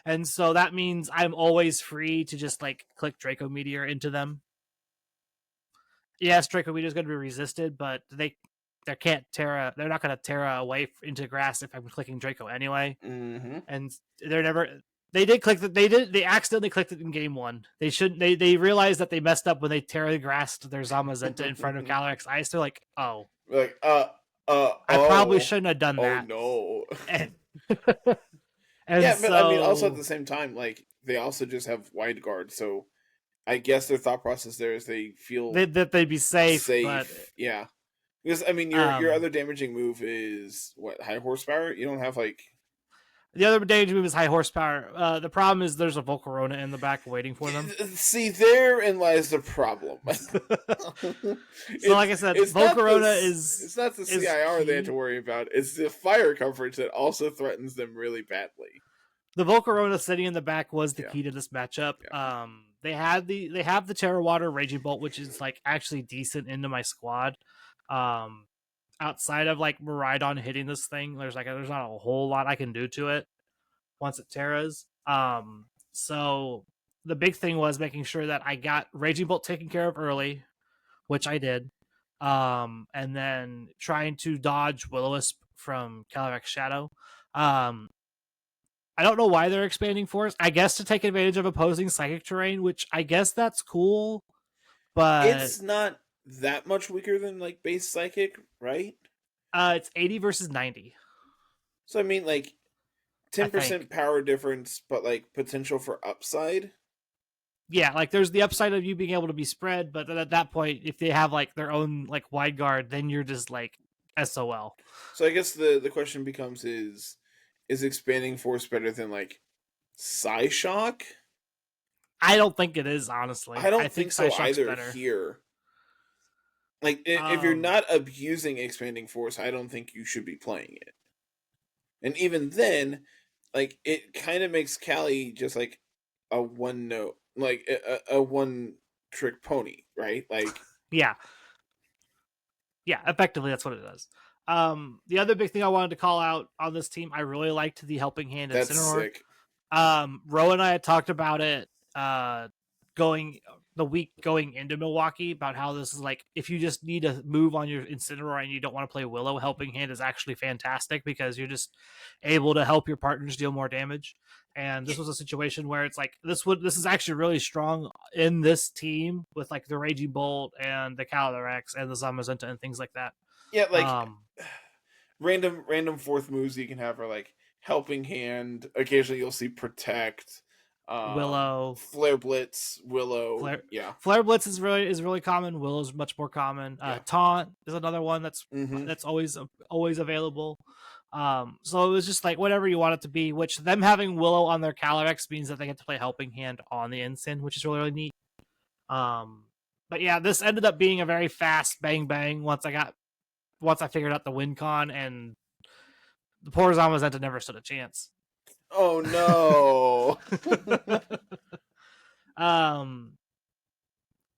And so that means I'm always free to just like click Draco Meteor into them. Yes, Draco Meteor is going to be resisted, but they can't Terra. They're not going to Terra away into grass if I'm clicking Draco anyway. Mm-hmm. And they're never. They did click that. They accidentally clicked it in game 1. They shouldn't. They realized that they messed up when they Terra grassed their Zamazenta in front of Calyrex Ice. They're like, oh, like I probably shouldn't have done that. Oh no. and yeah, but I mean, also at the same time, like they also just have wide guard, so I guess their thought process there is they feel that they'd be safe. But... yeah. Because I mean, your other damaging move is what, high horsepower? You don't have like... The other damage move is high horsepower. The problem is there's a Volcarona in the back waiting for them. See, therein lies the problem. So, like I said, Volcarona it's not the CIR they have to worry about. It's the fire coverage that also threatens them really badly. The Volcarona sitting in the back was the key to this matchup. Yeah. They have the Terra Water Raging Bolt, which is like actually decent into my squad. Outside of like Miraidon hitting this thing, there's not a whole lot I can do to it once it Terras. So the big thing was making sure that I got Raging Bolt taken care of early, which I did. And then trying to dodge Will-O-Wisp from Calyrex Shadow. I don't know why they're expanding Force. I guess to take advantage of opposing psychic terrain, which I guess that's cool, but it's not that much weaker than like base psychic, right? It's 80 versus 90. So I mean, like 10% power difference, but like potential for upside. Yeah, like there's the upside of you being able to be spread, but at that point, if they have like their own like wide guard, then you're just like SOL. So I guess the question becomes: is expanding Force better than like Psyshock? I don't think it is, honestly. I don't think so either better. Here. Like, if you're not abusing Expanding Force, I don't think you should be playing it. And even then, like, it kind of makes Callie just, like, a one-note, like, a one-trick pony, right? Like... Yeah. Yeah, effectively, that's what it does. The other big thing I wanted to call out on this team, I really liked the Helping Hand Incineroar. That's sick. Ro and I had talked about it, the week going into Milwaukee, about how this is like, if you just need a move on your Incineroar and you don't want to play Willow, Helping Hand is actually fantastic because you're just able to help your partners deal more damage. And this was a situation where it's like, this is actually really strong in this team with like the Raging Bolt and the Calyrex and the Zamazenta and things like that. Yeah, like random fourth moves you can have are like Helping Hand. Occasionally you'll see Protect. Willow, Flare Blitz, Willow, Flare Blitz is really common. Willow is much more common. Taunt is another one that's always available. So it was just like whatever you want it to be. Which them having Willow on their Calyrex means that they get to play Helping Hand on the Incin, which is really, really neat. But yeah, this ended up being a very fast bang bang once I figured out the win con, and the poor Zamazenta never stood a chance. Oh no.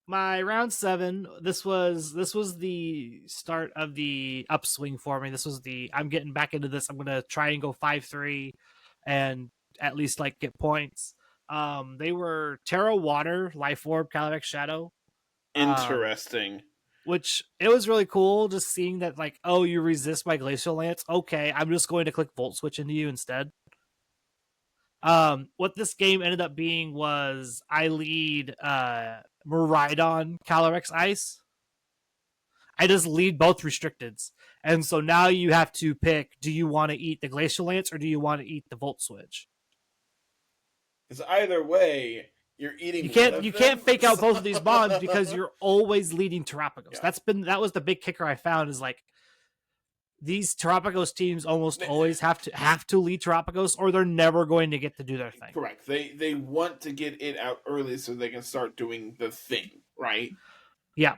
My round 7, this was the start of the upswing for me. This was I'm getting back into this. I'm gonna try and go 5-3 and at least like get points. They were Terra Water, Life Orb, Calyrex Shadow. Interesting. Which it was really cool just seeing that, like, oh, you resist my Glacial Lance. Okay, I'm just going to click Volt Switch into you instead. What this game ended up being was I lead Miraidon, Calyrex Ice. I just lead both restricteds. And so now you have to pick, do you want to eat the Glacial Lance or do you want to eat the Volt Switch? Because either way, you're eating. You can't fake out both of these bonds because you're always leading Terrapagos. Yeah. That was the big kicker I found, is like these Terrapagos teams almost always have to lead Terrapagos, or they're never going to get to do their thing. Correct. They want to get it out early so they can start doing the thing, right? Yeah.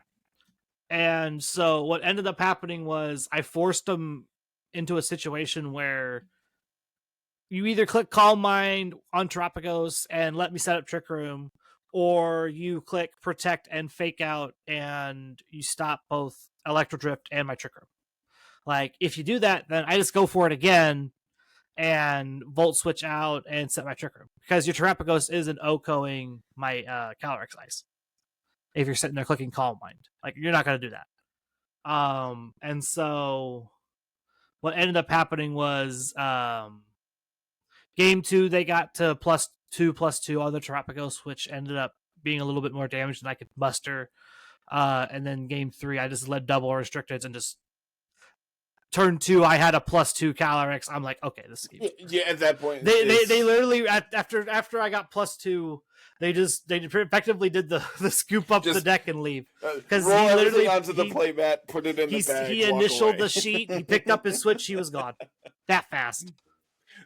And so what ended up happening was I forced them into a situation where you either click Calm Mind on Terrapagos and let me set up Trick Room, or you click Protect and Fake Out and you stop both Electro Drift and my Trick Room. Like, if you do that, then I just go for it again and Volt Switch out and set my Trick Room. Because your Terrapagos isn't OHKOing my Calyrex Ice. If you're sitting there clicking Calm Mind. Like, you're not going to do that. And so what ended up happening was game 2, they got to +2/+2 on the Terrapagos, which ended up being a little bit more damage than I could muster. And then game 3, I just led double restricteds and just turn 2, I had a +2 Calyrex. I'm like, okay, this game. Yeah, at that point, they literally after I got +2, They effectively did the scoop up the deck and leave. Because roll he literally onto the playmat, put it in the bag. He initialed the sheet. He picked up his Switch. He was gone that fast.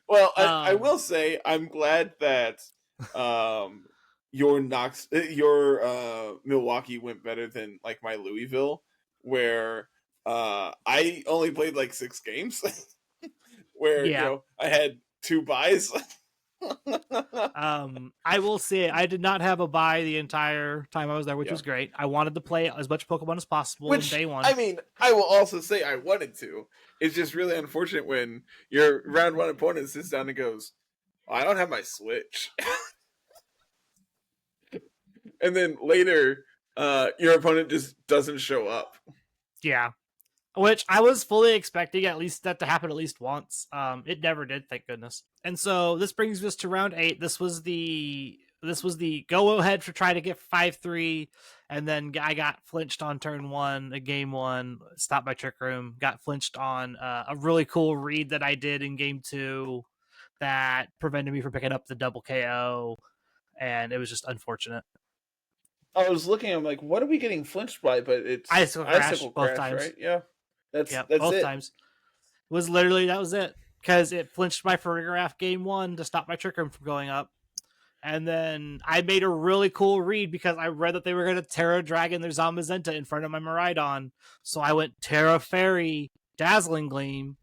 Well, I will say I'm glad that your Milwaukee went better than like my Louisville, where I only played like 6 games, where you know I had 2 buys. I will say I did not have a buy the entire time I was there, which was great. I wanted to play as much Pokemon as possible in day one. I mean, I will also say I wanted to. It's just really unfortunate when your round 1 opponent sits down and goes, I don't have my Switch. And then later, your opponent just doesn't show up. Yeah. Which I was fully expecting at least that to happen at least once. It never did, thank goodness. And so this brings us to round 8. This was the go ahead for trying to get 5-3, and then I got flinched on turn 1, game 1, stopped by Trick Room, got flinched on a really cool read that I did in game 2 that prevented me from picking up the double KO, and it was just unfortunate. I was looking, I'm like, what are we getting flinched by? But it's Icicle Crash both times. Right? Yeah. That's both it. times. That was it. Because it flinched my Farigiraf game 1 to stop my Trick Room from going up. And then I made a really cool read because I read that they were going to Terra Dragon their Zamazenta in front of my Miraidon. So I went Terra Fairy, Dazzling Gleam,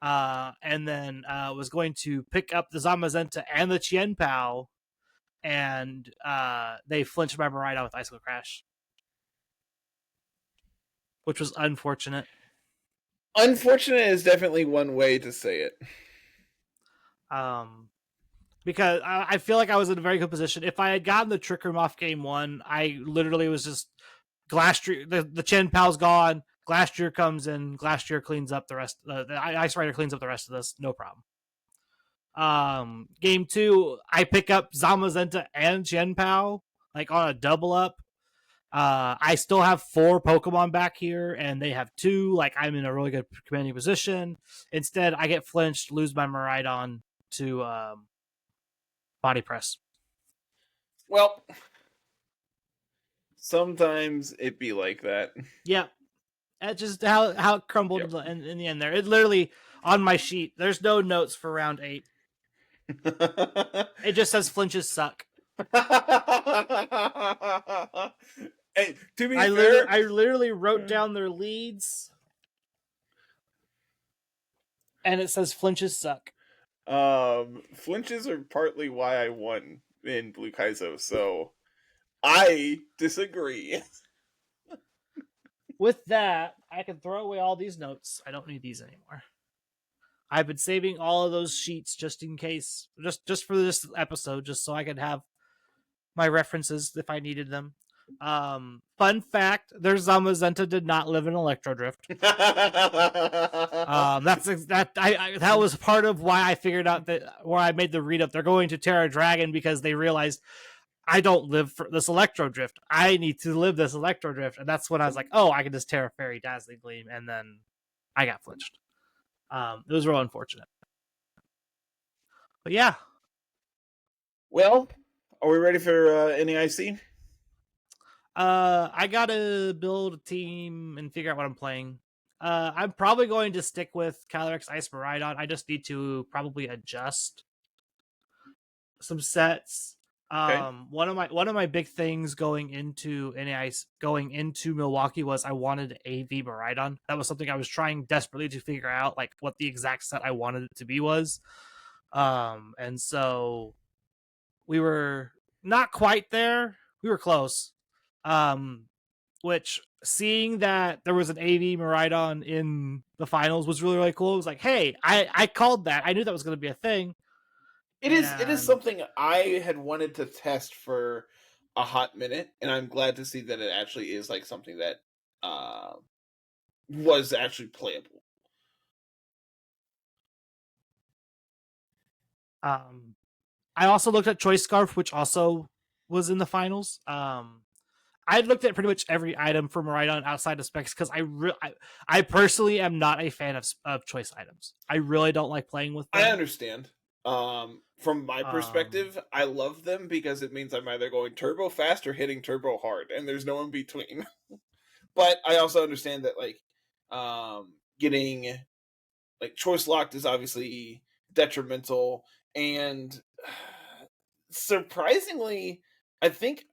and then was going to pick up the Zamazenta and the Qianpao, and they flinched my Miraidon with Icicle Crash, which was unfortunate. Unfortunate is definitely one way to say it. Because I feel like I was in a very good position. If I had gotten the Trick Room off game 1, I literally was just Glastrier. The Qianpao's gone. Glastrier comes in. Glastrier cleans up the rest. The Ice Rider cleans up the rest of this. No problem. Game 2, I pick up Zamazenta and Qianpao like on a double up. I still have 4 Pokemon back here, and they have 2. Like, I'm in a really good commanding position. Instead, I get flinched, lose my Miraidon to Body Press. Well, sometimes it be like that. Yeah. That's just how it crumbled in the end there. It literally, on my sheet, there's no notes for round 8. It just says flinches suck. Hey, to be fair, I literally wrote down their leads, and it says flinches suck. Flinches are partly why I won in Blue Kaizo, so I disagree. With that, I can throw away all these notes. I don't need these anymore. I've been saving all of those sheets just in case, just for this episode, just so I could have my references if I needed them. Fun fact: their Zamazenta did not live in Electrodrift. That was part of why I figured out that where I made the read up. They're going to Terra Dragon because they realized I don't live for this Electrodrift. I need to live this Electrodrift, and that's when I was like, oh, I can just Terra Fairy Dazzling Gleam, and then I got flinched. It was real unfortunate, but yeah. Well, are we ready for NEIC? I gotta build a team and figure out what I'm playing. I'm probably going to stick with Calyrex Ice Miraidon. I just need to probably adjust some sets. Okay. One of my big things going into Milwaukee was I wanted AV Miraidon. That was something I was trying desperately to figure out, like what the exact set I wanted it to be was. And so we were not quite there. We were close. Which seeing that there was an AV Miraidon in the finals was really, really cool. It was like, hey, I called that. I knew that was going to be a thing. It is something I had wanted to test for a hot minute, and I'm glad to see that it actually is like something that was actually playable. I also looked at Choice Scarf, which also was in the finals. I looked at pretty much every item for Miraidon outside of specs because I personally am not a fan of choice items. I really don't like playing with them. I understand. From my perspective, I love them because it means I'm either going turbo fast or hitting turbo hard, and there's no in between. But I also understand that like getting like choice locked is obviously detrimental, and surprisingly, I think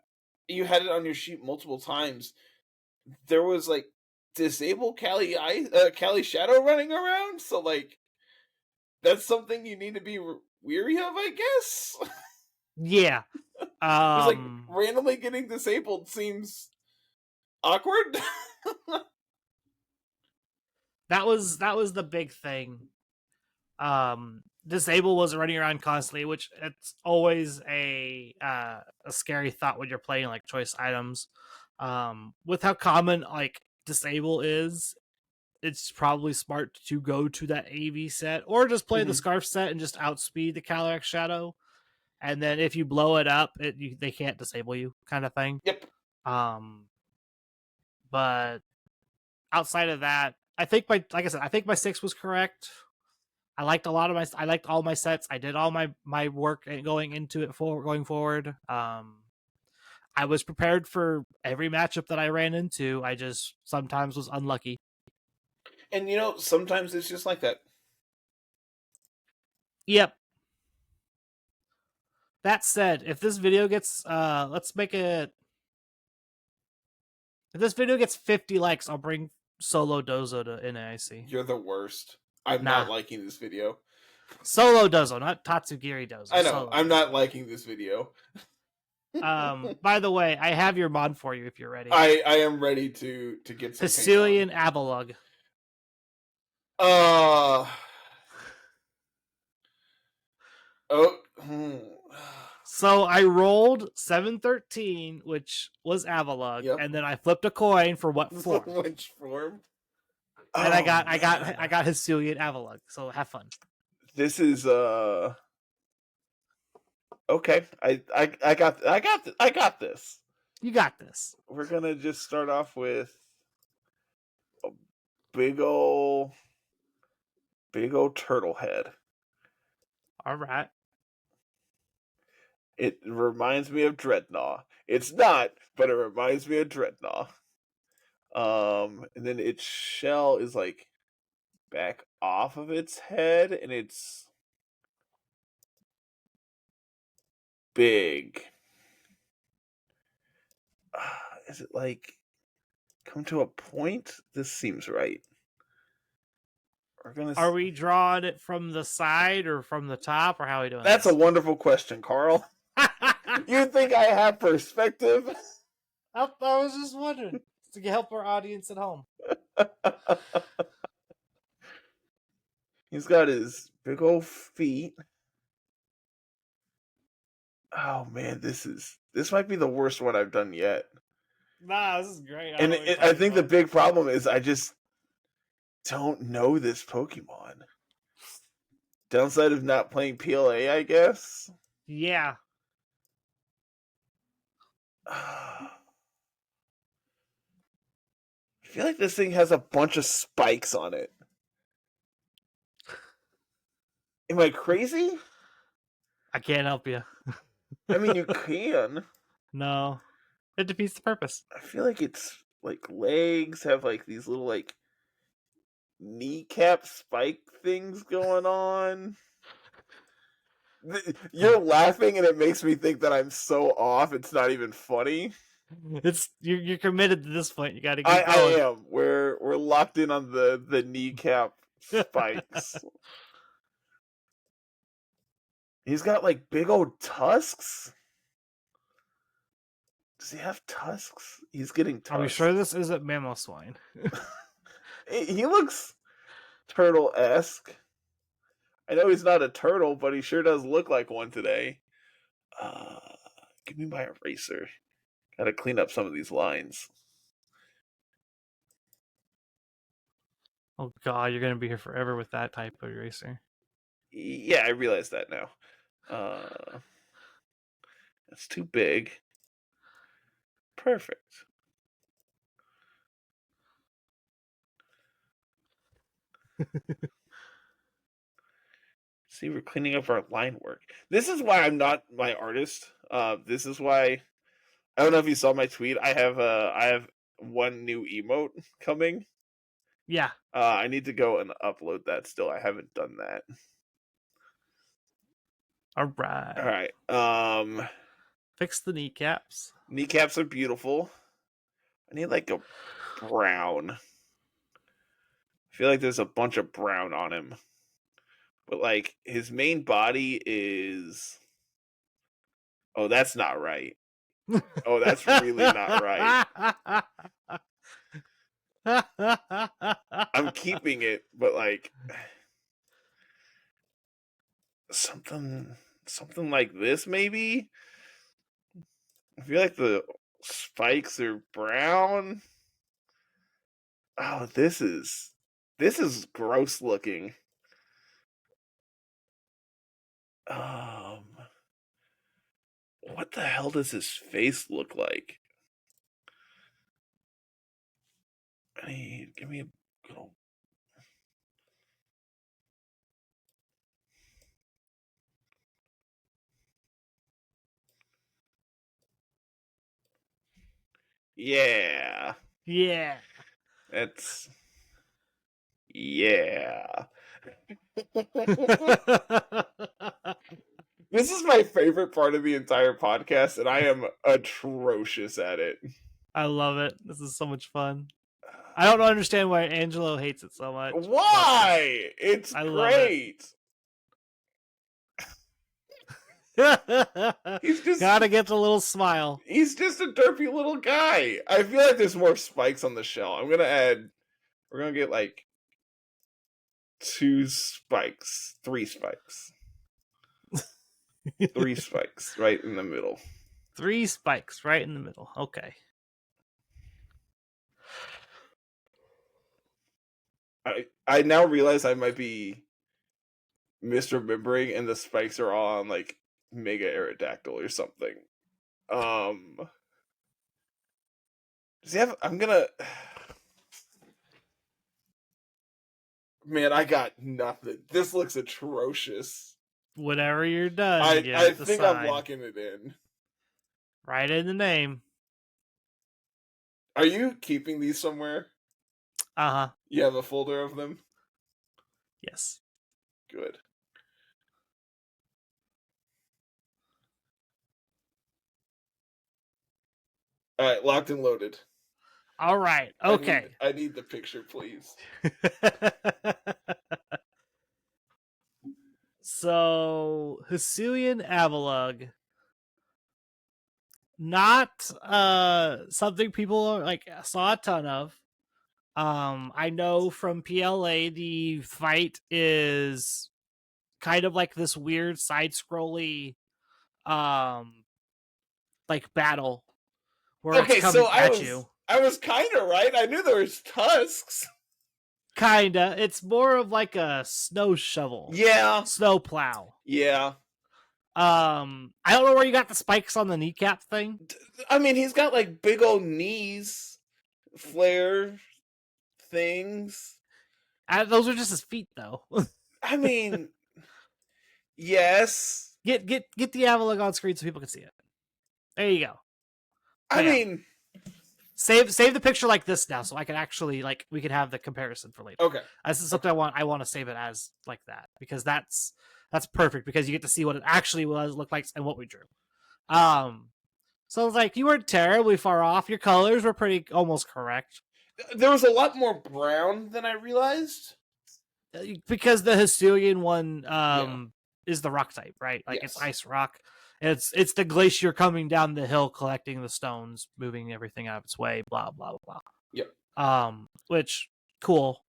you had it on your sheet multiple times. There was like disable Cali Shadow running around, so like that's something you need to be weary of, I guess. Yeah. Just like randomly getting disabled seems awkward. that was the big thing. Disable was running around constantly, which it's always a scary thought when you're playing like choice items. With how common like disable is, it's probably smart to go to that AV set or just play the Scarf set and just outspeed the Calyrex Shadow. And then if you blow it up, they can't disable you, kind of thing. Yep. But outside of that, I think like I said, I think my 6 was correct. I liked I liked all my sets. I did all my work going into it going forward. I was prepared for every matchup that I ran into. I just sometimes was unlucky. And sometimes it's just like that. Yep. That said, if this video gets let's make it, if this video gets 50 likes, I'll bring Solo Dozo to NAIC. You're the worst. I'm not liking this video. Solo Dozo, not Tatsugiri Dozo. I know. I'm not liking this video. By the way, I have your mod for you if you're ready. I am ready to get some Hisuian Avalugg. So I rolled 713, which was Avalugg, and then I flipped a coin for what form? Which form? And I got Hisuian Avalugg. So have fun. This is okay. I got this. You got this. We're gonna just start off with a big ol' turtle head. All right. It reminds me of Dreadnought. It's not, but it reminds me of Dreadnought. And then its shell is like back off of its head, and it's big. Is it like come to a point? This seems right. Are we drawing it from the side or from the top, or how are we doing? That's a wonderful question, Carl. You think I have perspective? I was just wondering to help our audience at home. He's got his big old feet. Oh man, this might be the worst one I've done yet. Nah, this is great. And I think the big problem is I just don't know this Pokemon. Downside of not playing PLA, I guess. Yeah. I feel like this thing has a bunch of spikes on it. Am I crazy? I can't help you. I mean, you can. No. It defeats the purpose. I feel like it's like legs have like these little like kneecap spike things going on. You're laughing and it makes me think that I'm so off it's not even funny. It's you're committed to this point. You got to keep going. I am. We're locked in on the kneecap spikes. He's got like big old tusks. Does he have tusks? He's getting tusks. Are we sure this isn't Mamoswine? He looks turtle-esque. I know he's not a turtle, but he sure does look like one today. Give me my eraser. Gotta clean up some of these lines. Oh god, you're gonna be here forever with that type of eraser. Yeah, I realize that now. That's too big. Perfect. See, we're cleaning up our line work. This is why I'm not my artist. This is why I don't know if you saw my tweet. I have one new emote coming. Yeah. I need to go and upload that still. I haven't done that. All right. All right. Fix the kneecaps. Kneecaps are beautiful. I need like a brown. I feel like there's a bunch of brown on him. But like his main body is oh, that's not right. Oh, that's really not right. I'm keeping it, but like something like this maybe. I feel like the spikes are brown. Oh, this is gross looking. What the hell does his face look like? Give me a go. Yeah. Yeah. That's yeah. This is my favorite part of the entire podcast, and I am atrocious at it. I love it. This is so much fun. I don't understand why Angelo hates it so much. Why? It's great. He's just gotta get the little smile. He's just a derpy little guy. I feel like there's more spikes on the shell. We're gonna get like 3 spikes. 3 spikes right in the middle. 3 spikes right in the middle. Okay. I now realize I might be misremembering, and the spikes are all on like Mega Aerodactyl or something. Does he have? I'm gonna. Man, I got nothing. This looks atrocious. Whenever you're done, I think I'm locking it in. Right in the name. Are you keeping these somewhere? Uh-huh. You have a folder of them? Yes. Good. All right, locked and loaded. All right. Okay. I need the picture, please. So, Hisuian Avalugg. Not something people like saw a ton of. I know from PLA the fight is kind of like this weird side-scrolly like battle where it's coming at you. I was kind of right. I knew there was tusks. Kinda. It's more of like a snow shovel. Yeah. Snow plow. Yeah. I don't know where you got the spikes on the kneecap thing. I mean, he's got like big old knees, flare things. Those are just his feet, though. I mean, yes. Get the Avalugg on screen so people can see it. There you go. I mean, save the picture like this now, so I can actually we can have the comparison for later. Okay, this is something I want to save it as like that because that's perfect because you get to see what it actually looked like and what we drew. So it's like you weren't terribly far off. Your colors were pretty almost correct. There was a lot more brown than I realized because the Hisuian one is the rock type, right? Like It's ice rock. It's the glacier coming down the hill, collecting the stones, moving everything out of its way. Blah blah blah. Yep. Which cool.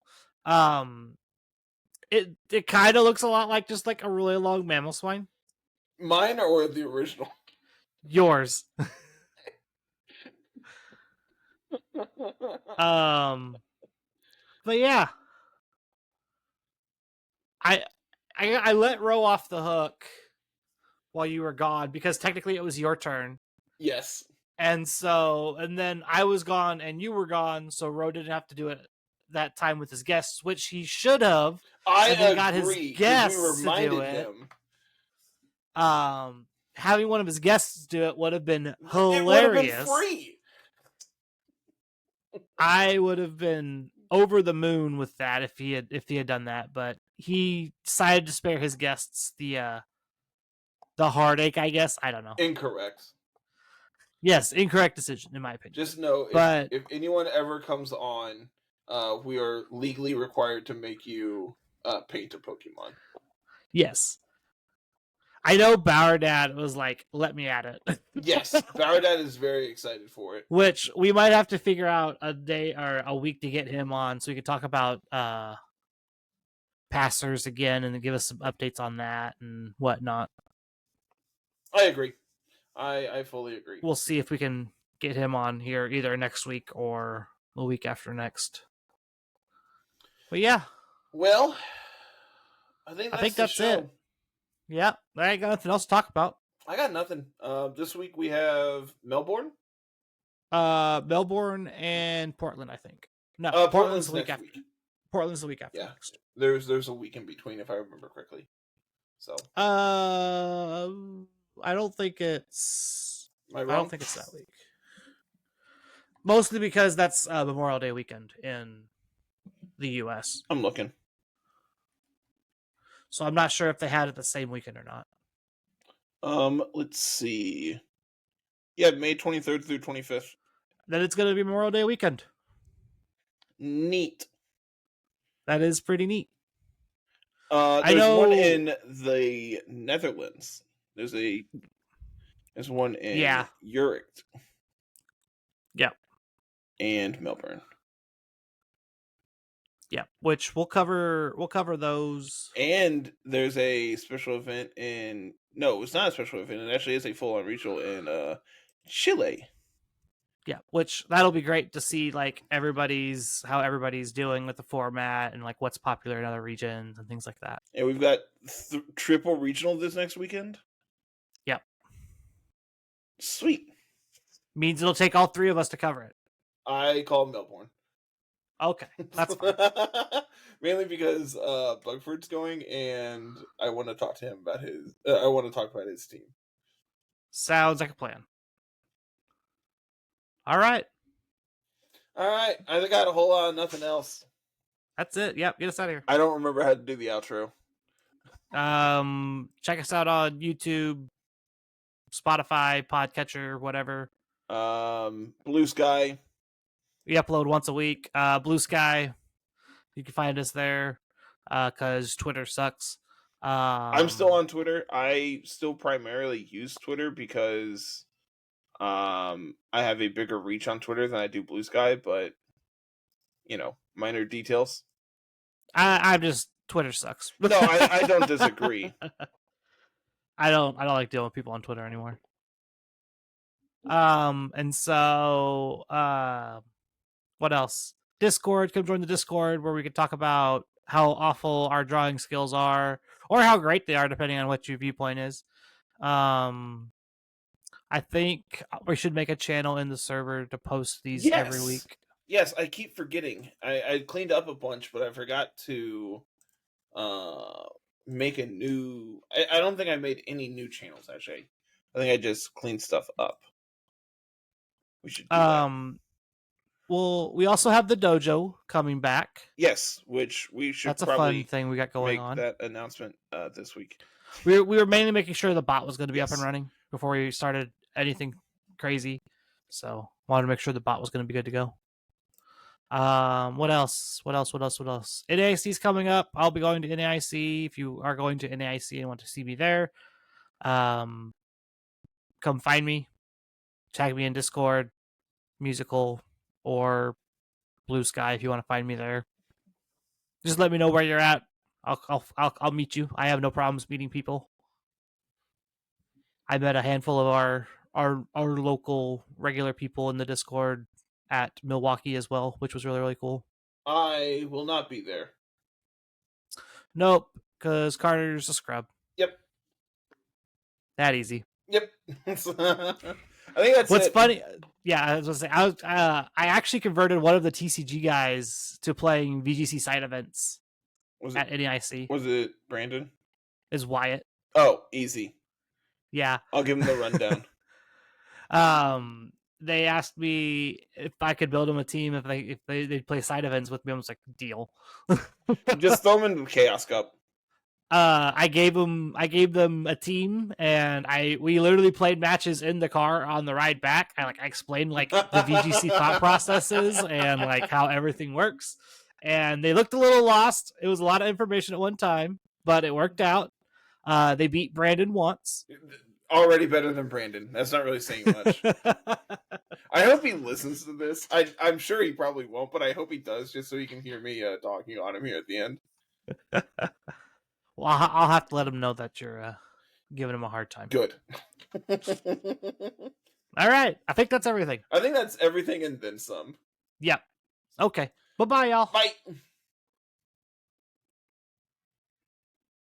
It kind of looks a lot like just like a really long mammal swine. Mine or the original? Yours. But yeah, I let Ro off the hook while you were gone because technically it was your turn. Yes. And then I was gone and you were gone, so Ro didn't have to do it that time with his guests, which he should have. I agree. Got his guests we reminded to do it. Having one of his guests do it would have been hilarious. It would have been free. I would have been over the moon with that if he had done that, but he decided to spare his guests the heartache, I guess. I don't know. Incorrect. Yes, incorrect decision in my opinion. Just know, if anyone ever comes on, we are legally required to make you paint a Pokemon. Yes. I know Bauerdad was like, let me at it. Yes, Bauerdad is very excited for it. Which we might have to figure out a day or a week to get him on so we can talk about passers again and give us some updates on that and whatnot. I agree. I fully agree. We'll see if we can get him on here either next week or the week after next. But yeah. Well, I think that's it. Yeah, I ain't got nothing else to talk about. I got nothing. This week we have Melbourne. Melbourne and Portland, I think. No, Portland's the week after. Portland's the week after. Yeah, next. There's a week in between if I remember correctly. So. I don't think it's. I don't think it's that week. Mostly because that's Memorial Day weekend in the U.S. I'm looking. So I'm not sure if they had it the same weekend or not. Let's see. Yeah, May 23rd through 25th. Then it's going to be Memorial Day weekend. Neat. That is pretty neat. There's one in the Netherlands. There's one in Ursaluna. Yep. And Melbourne. Yeah, which we'll cover those. And there's a special event no, it's not a special event. It actually is a full-on regional in Chile. Yeah, which that'll be great to see like how everybody's doing with the format and like what's popular in other regions and things like that. And we've got triple regional this next weekend. Yep. Sweet. Means it'll take all three of us to cover it. I call Melbourne. Okay, that's fine. Mainly because Bugford's going, and I want to talk to him about I want to talk about his team. Sounds like a plan. All right. I got a whole lot of nothing else. That's it. Yep, get us out of here. I don't remember how to do the outro. Check us out on YouTube, Spotify, Podcatcher, whatever. Blue Sky. We upload once a week. Blue Sky, you can find us there because Twitter sucks. I'm still on Twitter. I still primarily use Twitter because I have a bigger reach on Twitter than I do Blue Sky, but minor details. I'm just Twitter sucks. No, I don't disagree. I don't like dealing with people on Twitter anymore. And so what else? Discord. Come join the Discord where we can talk about how awful our drawing skills are or how great they are, depending on what your viewpoint is. I think we should make a channel in the server to post these every week. Yes, I keep forgetting. I cleaned up a bunch, but I forgot to make a new... I don't think I made any new channels, actually. I think I just cleaned stuff up. We should do that. Well, we also have the dojo coming back. Yes, which we should. That's a fun thing we got going on. That announcement this week. We were mainly making sure the bot was going to be up and running before we started anything crazy. So wanted to make sure the bot was going to be good to go. What else? NAIC is coming up. I'll be going to NAIC. If you are going to NAIC and want to see me there, come find me. Tag me in Discord, Musical, or Blue Sky if you want to find me there. Just let me know where you're at. I'll meet you. I have no problems meeting people. I met a handful of our local regular people in the Discord at Milwaukee as well, which was really, really cool. I will not be there. Nope, because Carter's a scrub. Yep. That easy. Yep. I think that's what's funny. Yeah, I was gonna say I actually converted one of the TCG guys to playing VGC side events at NEIC. Was it Brandon? Is Wyatt? Oh, easy. Yeah, I'll give him the rundown. They asked me if I could build them a team if they'd play side events with me. I was like, deal. Just throw them into the Chaos Cup. I gave them a team, and we literally played matches in the car on the ride back. I explained the VGC thought processes and how everything works, and they looked a little lost. It was a lot of information at one time, but it worked out. They beat Brandon once. Already better than Brandon. That's not really saying much. I hope he listens to this. I'm sure he probably won't, but I hope he does, just so he can hear me talking on him here at the end. Well, I'll have to let him know that you're giving him a hard time. Good. All right. I think that's everything. I think that's everything and then some. Yep. Okay. Bye-bye, y'all. Bye.